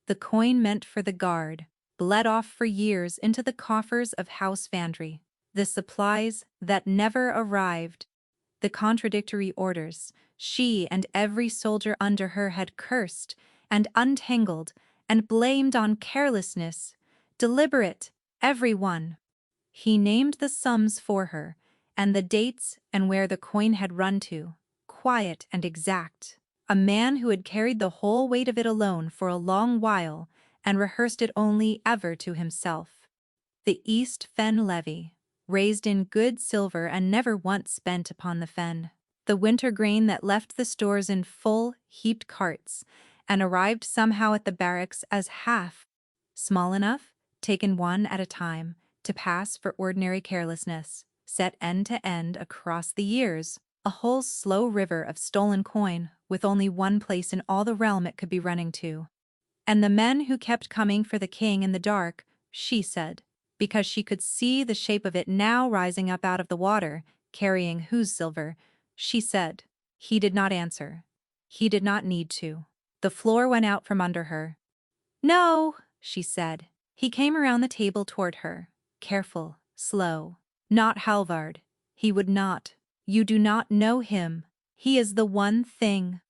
The coin meant for the guard, bled off for years into the coffers of House Vandry. The supplies that never arrived. The contradictory orders she and every soldier under her had cursed and untangled and blamed on carelessness, deliberate, every one. He named the sums for her, and the dates and where the coin had run to, quiet and exact. A man who had carried the whole weight of it alone for a long while and rehearsed it only ever to himself. The East Fen levy, raised in good silver and never once spent upon the fen. The winter grain that left the stores in full, heaped carts, and arrived somehow at the barracks as half, small enough, taken one at a time, to pass for ordinary carelessness, set end to end across the years, a whole slow river of stolen coin, with only one place in all the realm it could be running to. And the men who kept coming for the king in the dark, she said, because she could see the shape of it now rising up out of the water, carrying whose silver, she said. He did not answer. He did not need to. The floor went out from under her. "No," she said. He came around the table toward her, careful, slow. "Not Halvard. He would not. You do not know him. He is the one thing."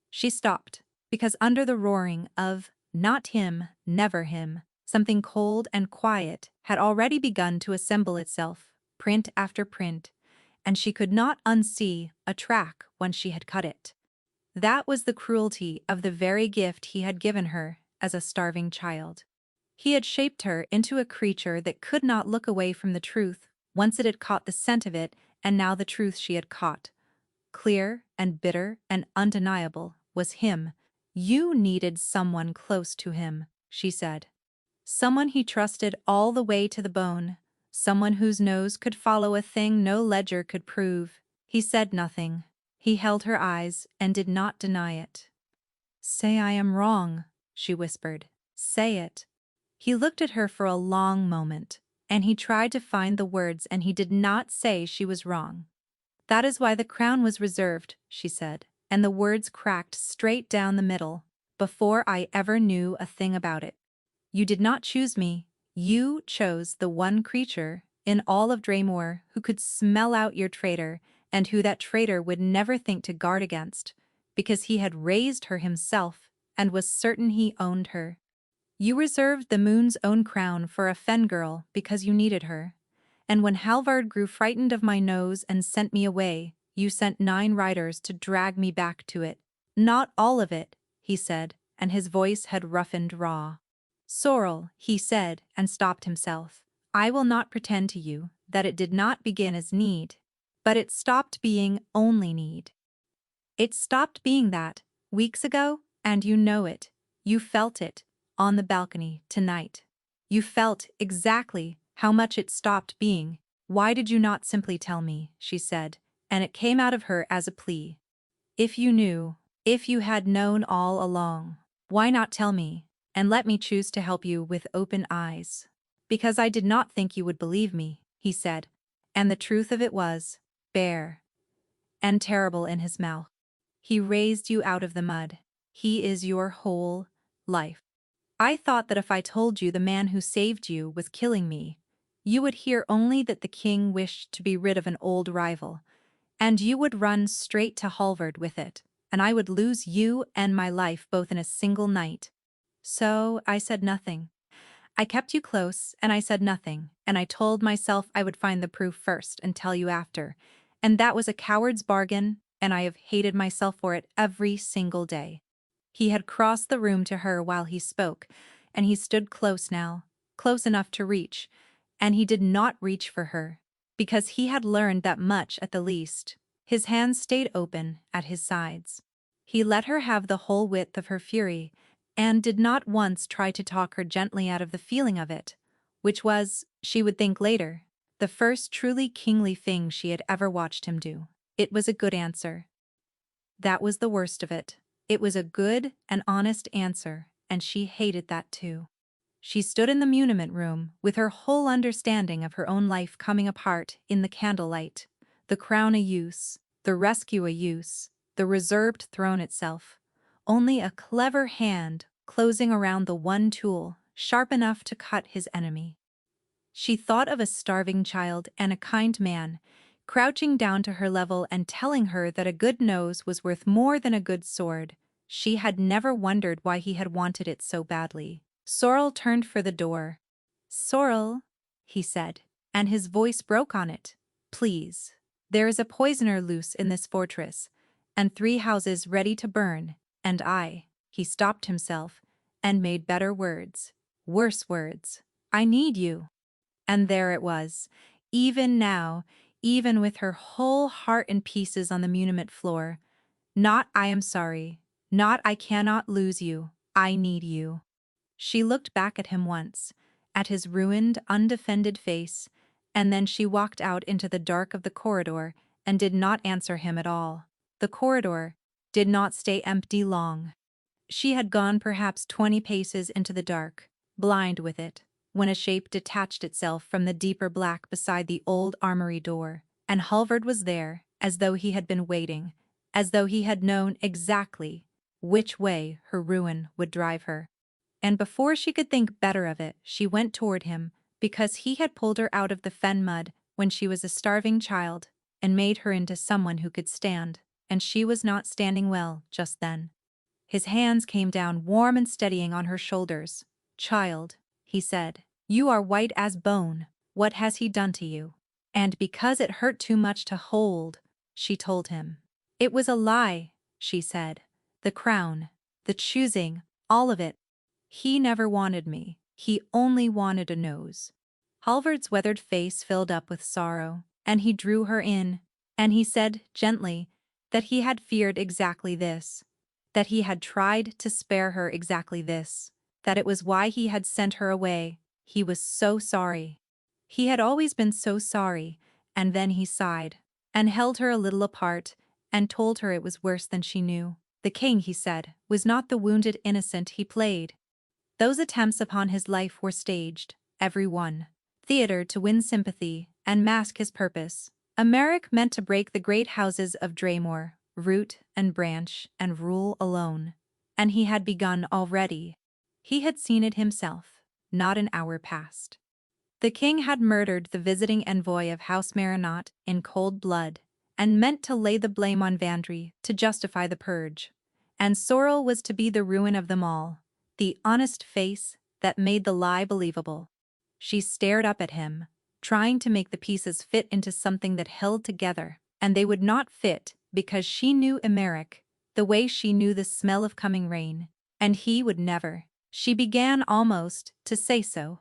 She stopped, because under the roaring of "not him, never him," something cold and quiet had already begun to assemble itself, print after print, and she could not unsee a track once she had cut it. That was the cruelty of the very gift he had given her as a starving child. He had shaped her into a creature that could not look away from the truth once it had caught the scent of it, and now the truth she had caught, clear and bitter and undeniable, was him. "You needed someone close to him," she said. "Someone he trusted all the way to the bone, someone whose nose could follow a thing no ledger could prove." He said nothing. He held her eyes and did not deny it. "Say I am wrong," she whispered. "Say it." He looked at her for a long moment, and he tried to find the words, and he did not say she was wrong. "That is why the crown was reserved," she said, and the words cracked straight down the middle, "before I ever knew a thing about it. You did not choose me. You chose the one creature in all of Draymore who could smell out your traitor, and who that traitor would never think to guard against, because he had raised her himself and was certain he owned her. You reserved the moon's own crown for a fen girl because you needed her. And when Halvard grew frightened of my nose and sent me away, you sent 9 riders to drag me back to it. Not all of it," he said, and his voice had roughened raw. "Sorrel," he said, and stopped himself. "I will not pretend to you that it did not begin as need, but it stopped being only need. It stopped being that, weeks ago, and you know it. You felt it, on the balcony, tonight. You felt exactly how much it stopped being. Why did you not simply tell me?" she said, and it came out of her as a plea. "If you knew, if you had known all along, why not tell me, and let me choose to help you with open eyes?" "Because I did not think you would believe me," he said, and the truth of it was, bare and terrible in his mouth. "He raised you out of the mud. He is your whole life. I thought that if I told you the man who saved you was killing me, you would hear only that the king wished to be rid of an old rival, and you would run straight to Halvard with it, and I would lose you and my life both in a single night. So I said nothing. I kept you close, and I said nothing, and I told myself I would find the proof first and tell you after, and that was a coward's bargain, and I have hated myself for it every single day." He had crossed the room to her while he spoke, and he stood close now, close enough to reach, and he did not reach for her, because he had learned that much at the least. His hands stayed open at his sides. He let her have the whole width of her fury, and did not once try to talk her gently out of the feeling of it, which was, she would think later, the first truly kingly thing she had ever watched him do. It was a good answer. That was the worst of it. It was a good and honest answer, and she hated that too. She stood in the muniment room with her whole understanding of her own life coming apart in the candlelight, the crown a use, the rescue a use, the reserved throne itself. Only a clever hand closing around the one tool, sharp enough to cut his enemy. She thought of a starving child and a kind man, crouching down to her level and telling her that a good nose was worth more than a good sword. She had never wondered why he had wanted it so badly. Sorrel turned for the door. "Sorrel," he said, and his voice broke on it. "Please. There is a poisoner loose in this fortress, and 3 houses ready to burn, and he stopped himself, and made better words, worse words. "I need you." And there it was, even now, even with her whole heart in pieces on the muniment floor. Not "I am sorry," not "I cannot lose you, I need you." She looked back at him once, at his ruined, undefended face, and then she walked out into the dark of the corridor and did not answer him at all. The corridor did not stay empty long. She had gone perhaps 20 paces into the dark, blind with it, when a shape detached itself from the deeper black beside the old armory door, and Halvard was there, as though he had been waiting, as though he had known exactly which way her ruin would drive her. And before she could think better of it, she went toward him, because he had pulled her out of the fen mud when she was a starving child, and made her into someone who could stand, and she was not standing well just then. His hands came down warm and steadying on her shoulders. "Child," he said, "you are white as bone. What has he done to you?" And because it hurt too much to hold, she told him. "It was a lie," she said. "The crown, the choosing, all of it. He never wanted me. He only wanted a nose." Halvard's weathered face filled up with sorrow, and he drew her in, and he said, gently, that he had feared exactly this, that he had tried to spare her exactly this, that it was why he had sent her away. He was so sorry. He had always been so sorry, and then he sighed, and held her a little apart, and told her it was worse than she knew. The king, he said, was not the wounded innocent he played. Those attempts upon his life were staged, every one. Theater to win sympathy and mask his purpose. Emeric meant to break the great houses of Draymore, root and branch, and rule alone. And he had begun already. He had seen it himself, not an hour past. The king had murdered the visiting envoy of House Marinot in cold blood, and meant to lay the blame on Vandry to justify the purge. And Sorrel was to be the ruin of them all, the honest face that made the lie believable. She stared up at him, trying to make the pieces fit into something that held together, and they would not fit because she knew Emeric, the way she knew the smell of coming rain. And he would never. She began almost to say so.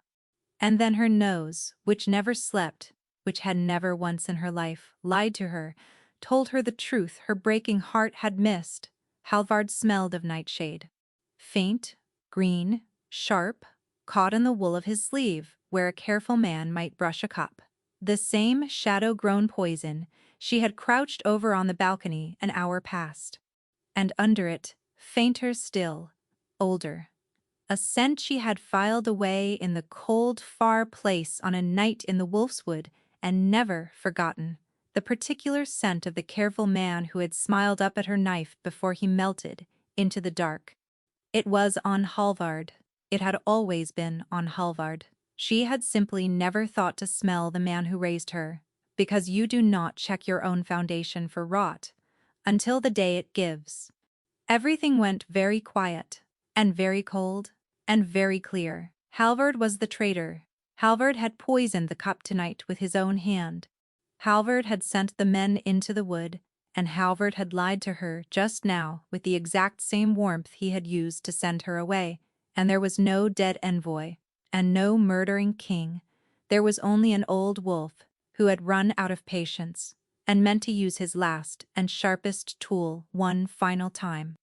And then her nose, which never slept, which had never once in her life lied to her, told her the truth her breaking heart had missed. Halvard smelled of nightshade. Faint, green, sharp, caught in the wool of his sleeve, where a careful man might brush a cup. The same shadow-grown poison she had crouched over on the balcony an hour past. And under it, fainter still, older. A scent she had filed away in the cold, far place on a night in the wolfswood and never forgotten. The particular scent of the careful man who had smiled up at her knife before he melted into the dark. It was on Halvard. It had always been on Halvard. She had simply never thought to smell the man who raised her, because you do not check your own foundation for rot until the day it gives. Everything went very quiet, and very cold, and very clear. Halvard was the traitor. Halvard had poisoned the cup tonight with his own hand. Halvard had sent the men into the wood, and Halvard had lied to her just now with the exact same warmth he had used to send her away. And there was no dead envoy, and no murdering king. There was only an old wolf who had run out of patience and meant to use his last and sharpest tool one final time.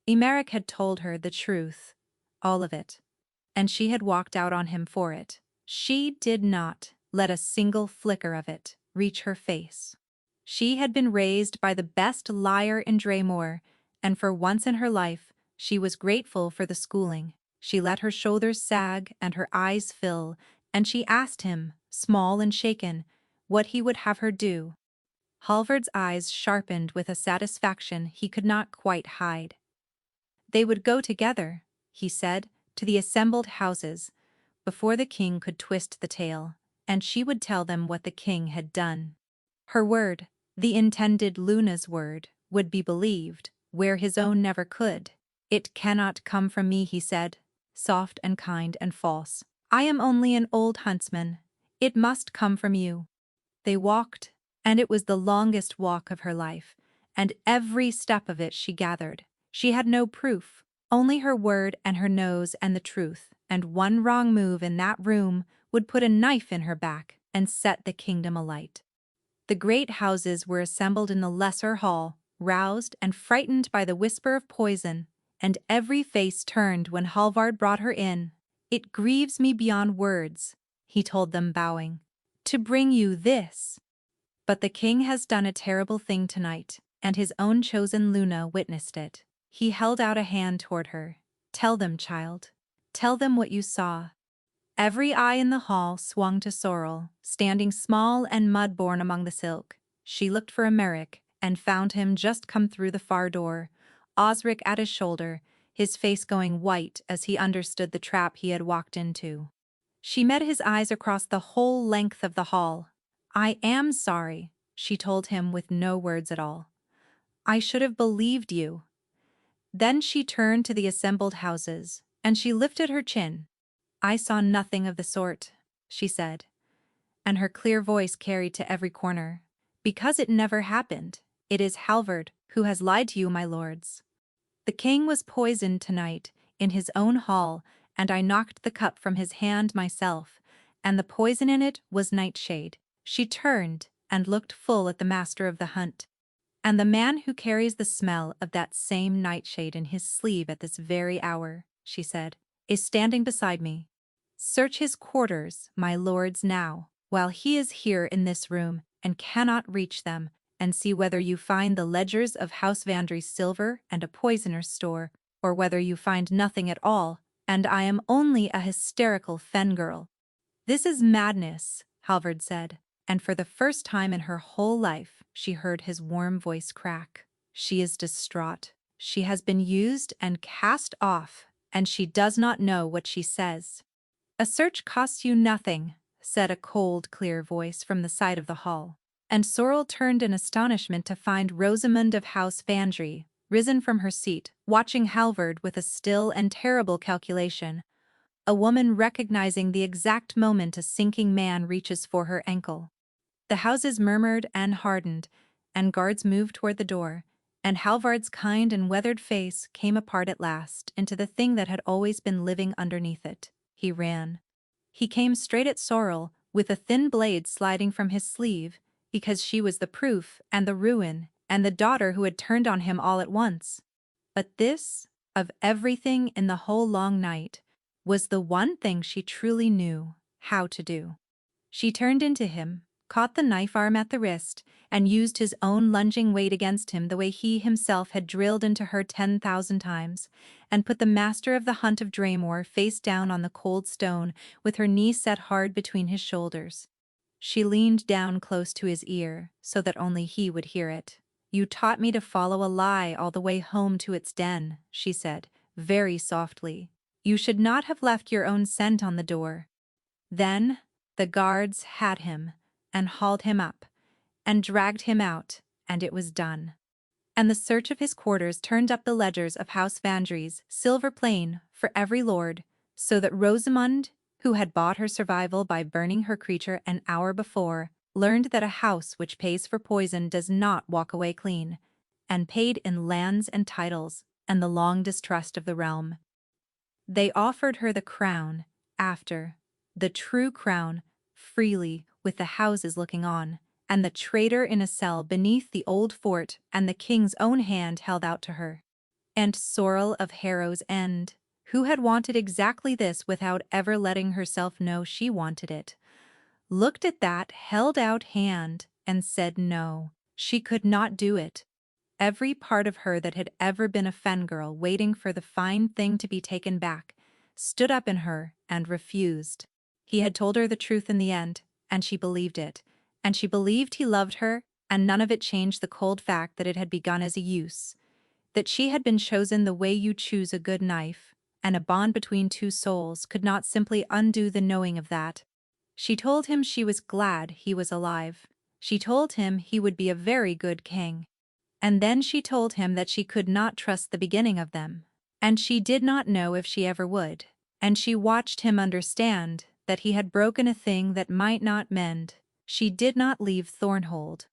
Emeric had told her the truth, all of it, and she had walked out on him for it. She did not let a single flicker of it reach her face. She had been raised by the best liar in Draymore, and for once in her life, she was grateful for the schooling. She let her shoulders sag and her eyes fill, and she asked him, small and shaken, what he would have her do. Halvard's eyes sharpened with a satisfaction he could not quite hide. They would go together, he said, to the assembled houses, before the king could twist the tale, and she would tell them what the king had done. Her word, the intended Luna's word, would be believed, where his own never could. It cannot come from me, he said, soft and kind and false. I am only an old huntsman. It must come from you. They walked, and it was the longest walk of her life, and every step of it she gathered. She had no proof, only her word and her nose and the truth, and one wrong move in that room would put a knife in her back and set the kingdom alight. The great houses were assembled in the lesser hall, roused and frightened by the whisper of poison, and every face turned when Halvard brought her in. It grieves me beyond words, he told them, bowing, to bring you this. But the king has done a terrible thing tonight, and his own chosen Luna witnessed it. He held out a hand toward her. Tell them, child. Tell them what you saw. Every eye in the hall swung to Sorrel, standing small and mud-born among the silk. She looked for Emeric, and found him just come through the far door, Osric at his shoulder, his face going white as he understood the trap he had walked into. She met his eyes across the whole length of the hall. I am sorry, she told him with no words at all. I should have believed you. Then she turned to the assembled houses, and she lifted her chin. I saw nothing of the sort, she said, and her clear voice carried to every corner. Because it never happened. It is Halvard who has lied to you, my lords. The king was poisoned tonight in his own hall, and I knocked the cup from his hand myself, and the poison in it was nightshade. She turned and looked full at the master of the hunt. And the man who carries the smell of that same nightshade in his sleeve at this very hour, she said, is standing beside me. Search his quarters, my lords, now, while he is here in this room and cannot reach them, and see whether you find the ledgers of House Vandry's silver and a poisoner's store, or whether you find nothing at all, and I am only a hysterical fen girl. This is madness, Halvard said, and for the first time in her whole life she heard his warm voice crack. She is distraught. She has been used and cast off, and she does not know what she says. A search costs you nothing, said a cold, clear voice from the side of the hall. And Sorrel turned in astonishment to find Rosamund of House Vandry, risen from her seat, watching Halvard with a still and terrible calculation, a woman recognizing the exact moment a sinking man reaches for her ankle. The houses murmured and hardened, and guards moved toward the door, And Halvard's kind and weathered face came apart at last into the thing that had always been living underneath it. He ran. He came straight at Sorrel, with a thin blade sliding from his sleeve, because she was the proof and the ruin and the daughter who had turned on him all at once. But this, of everything in the whole long night, was the one thing she truly knew how to do. She turned into him, caught the knife arm at the wrist, and used his own lunging weight against him the way he himself had drilled into her 10,000 times, and put the master of the Hunt of Draymore face down on the cold stone with her knee set hard between his shoulders. She leaned down close to his ear so that only he would hear it. "You taught me to follow a lie all the way home to its den," she said, very softly. "You should not have left your own scent on the door." Then the guards had him, and hauled him up, and dragged him out, and it was done. And the search of his quarters turned up the ledgers of House Vandry's silver plane for every lord, so that Rosamund, who had bought her survival by burning her creature an hour before, learned that a house which pays for poison does not walk away clean, and paid in lands and titles and the long distrust of the realm. They offered her the crown, after, the true crown, freely, with the houses looking on, and the traitor in a cell beneath the old fort and the king's own hand held out to her. And Sorrel of Harrow's End, who had wanted exactly this without ever letting herself know she wanted it, looked at that held-out hand and said no, she could not do it. Every part of her that had ever been a fangirl waiting for the fine thing to be taken back stood up in her and refused. He had told her the truth in the end, and she believed it. And she believed he loved her, and none of it changed the cold fact that it had begun as a use. That she had been chosen the way you choose a good knife, and a bond between two souls could not simply undo the knowing of that. She told him she was glad he was alive. She told him he would be a very good king. And then she told him that she could not trust the beginning of them. And she did not know if she ever would. And she watched him understand that he had broken a thing that might not mend. She did not leave Thornhold.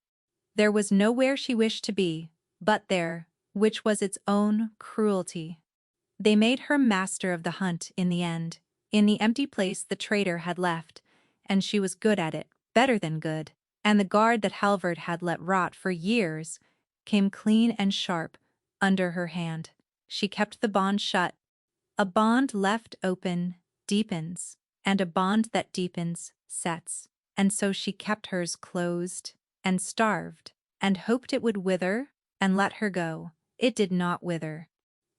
There was nowhere she wished to be, but there, which was its own cruelty. They made her master of the hunt in the end, in the empty place the traitor had left, and she was good at it, better than good, and the guard that Halvard had let rot for years came clean and sharp under her hand. She kept the bond shut. A bond left open deepens, and a bond that deepens sets, and so she kept hers closed and starved, and hoped it would wither, and let her go. It did not wither.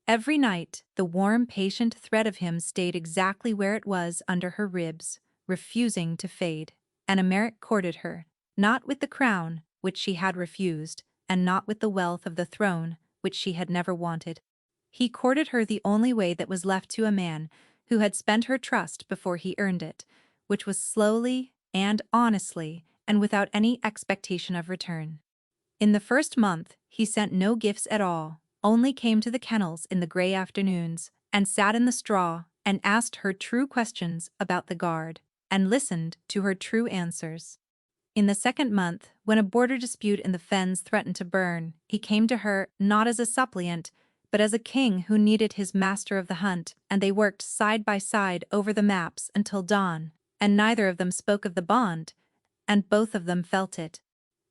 Every night, the warm, patient thread of him stayed exactly where it was under her ribs, refusing to fade. And Emeric courted her, not with the crown, which she had refused, and not with the wealth of the throne, which she had never wanted. He courted her the only way that was left to a man who had spent her trust before he earned it, which was slowly and honestly and without any expectation of return. In the first month, he sent no gifts at all, only came to the kennels in the gray afternoons, and sat in the straw and asked her true questions about the guard, and listened to her true answers. In the second month, when a border dispute in the fens threatened to burn, he came to her not as a suppliant, but as a king who needed his master of the hunt, and they worked side by side over the maps until dawn, and neither of them spoke of the bond, and both of them felt it.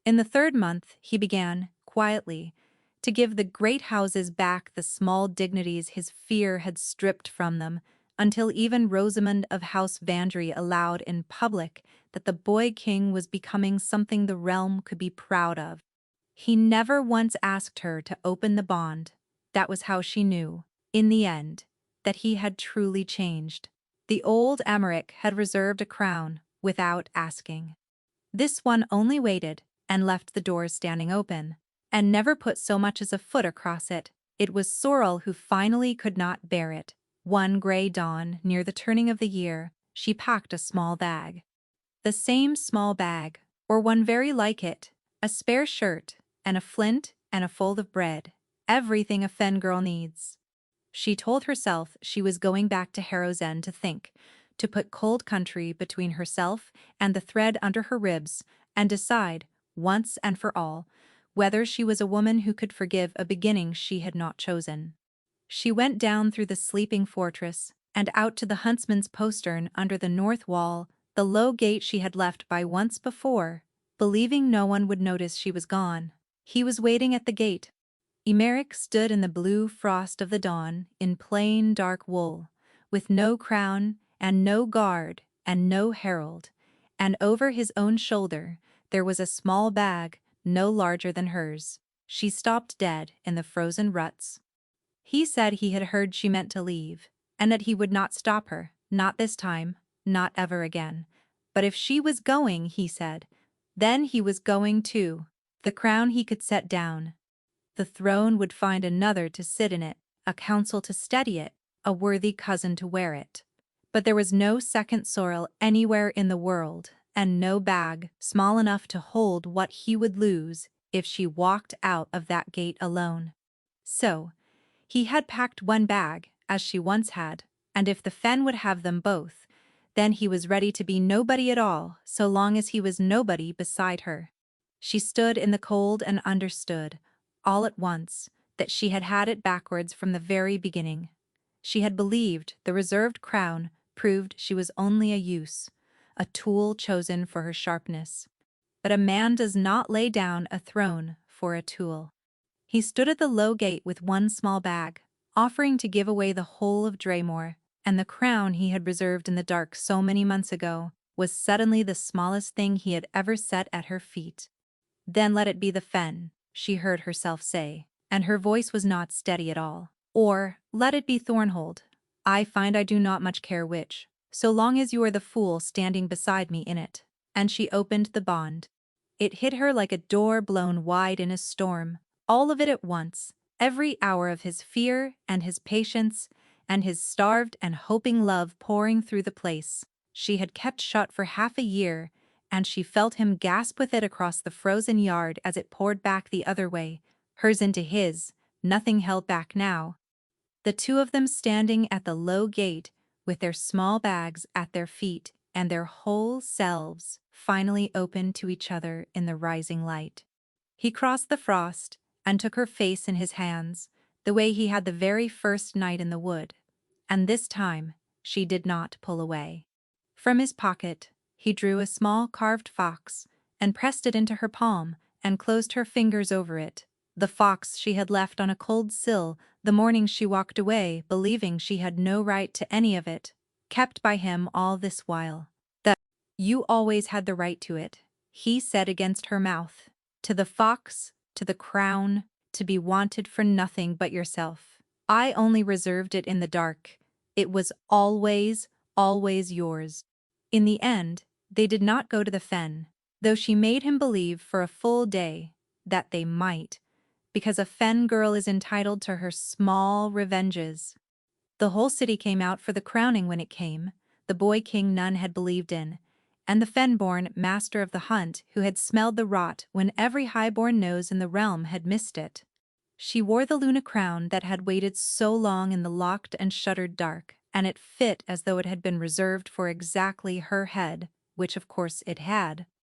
In the third month, he began, quietly, to give the great houses back the small dignities his fear had stripped from them, until even Rosamund of House Vandry allowed in public that the boy king was becoming something the realm could be proud of. He never once asked her to open the bond. That was how she knew, in the end, that he had truly changed. The old Emeric had reserved a crown without asking. This one only waited and left the doors standing open, and never put so much as a foot across it. It was Sorrel who finally could not bear it. One gray dawn, near the turning of the year, she packed a small bag. The same small bag, or one very like it, a spare shirt, and a flint and a fold of bread, everything a fen girl needs. She told herself she was going back to Harrow's End to think, to put cold country between herself and the thread under her ribs, and decide, once and for all, whether she was a woman who could forgive a beginning she had not chosen. She went down through the sleeping fortress and out to the huntsman's postern under the north wall, the low gate she had left by once before, believing no one would notice she was gone. He was waiting at the gate. Emeric stood in the blue frost of the dawn, in plain dark wool, with no crown and no guard and no herald, and over his own shoulder there was a small bag no larger than hers. She stopped dead in the frozen ruts. He said he had heard she meant to leave, and that he would not stop her, not this time, not ever again. But if she was going, he said, then he was going too. The crown he could set down. The throne would find another to sit in it, a council to steady it, a worthy cousin to wear it. But there was no second sorrel anywhere in the world, and no bag small enough to hold what he would lose if she walked out of that gate alone. So, he had packed one bag, as she once had, and if the fen would have them both, then he was ready to be nobody at all, so long as he was nobody beside her. She stood in the cold and understood, all at once, that she had had it backwards from the very beginning. She had believed the reserved crown proved she was only a use, a tool chosen for her sharpness. But a man does not lay down a throne for a tool. He stood at the low gate with one small bag, offering to give away the whole of Draymore, and the crown he had reserved in the dark so many months ago was suddenly the smallest thing he had ever set at her feet. Then let it be the fen, she heard herself say, and her voice was not steady at all. Or, let it be Thornhold. I find I do not much care which, so long as you are the fool standing beside me in it. And she opened the bond. It hit her like a door blown wide in a storm, all of it at once, every hour of his fear and his patience and his starved and hoping love pouring through the place she had kept shut for half a year, and she felt him gasp with it across the frozen yard as it poured back the other way, hers into his, nothing held back now. The two of them standing at the low gate with their small bags at their feet and their whole selves finally open to each other in the rising light. He crossed the frost and took her face in his hands, the way he had the very first night in the wood, and this time she did not pull away. From his pocket he drew a small carved fox and pressed it into her palm and closed her fingers over it, the fox she had left on a cold sill the morning she walked away, believing she had no right to any of it, kept by him all this while. You always had the right to it, he said against her mouth. To the fox, to the crown, to be wanted for nothing but yourself. I only reserved it in the dark. It was always, always yours. In the end, they did not go to the fen, though she made him believe for a full day that they might, because a fen girl is entitled to her small revenges. The whole city came out for the crowning when it came, the boy king none had believed in, and the fen-born master of the hunt who had smelled the rot when every high-born nose in the realm had missed it. She wore the Luna crown that had waited so long in the locked and shuttered dark, and it fit as though it had been reserved for exactly her head, which of course it had.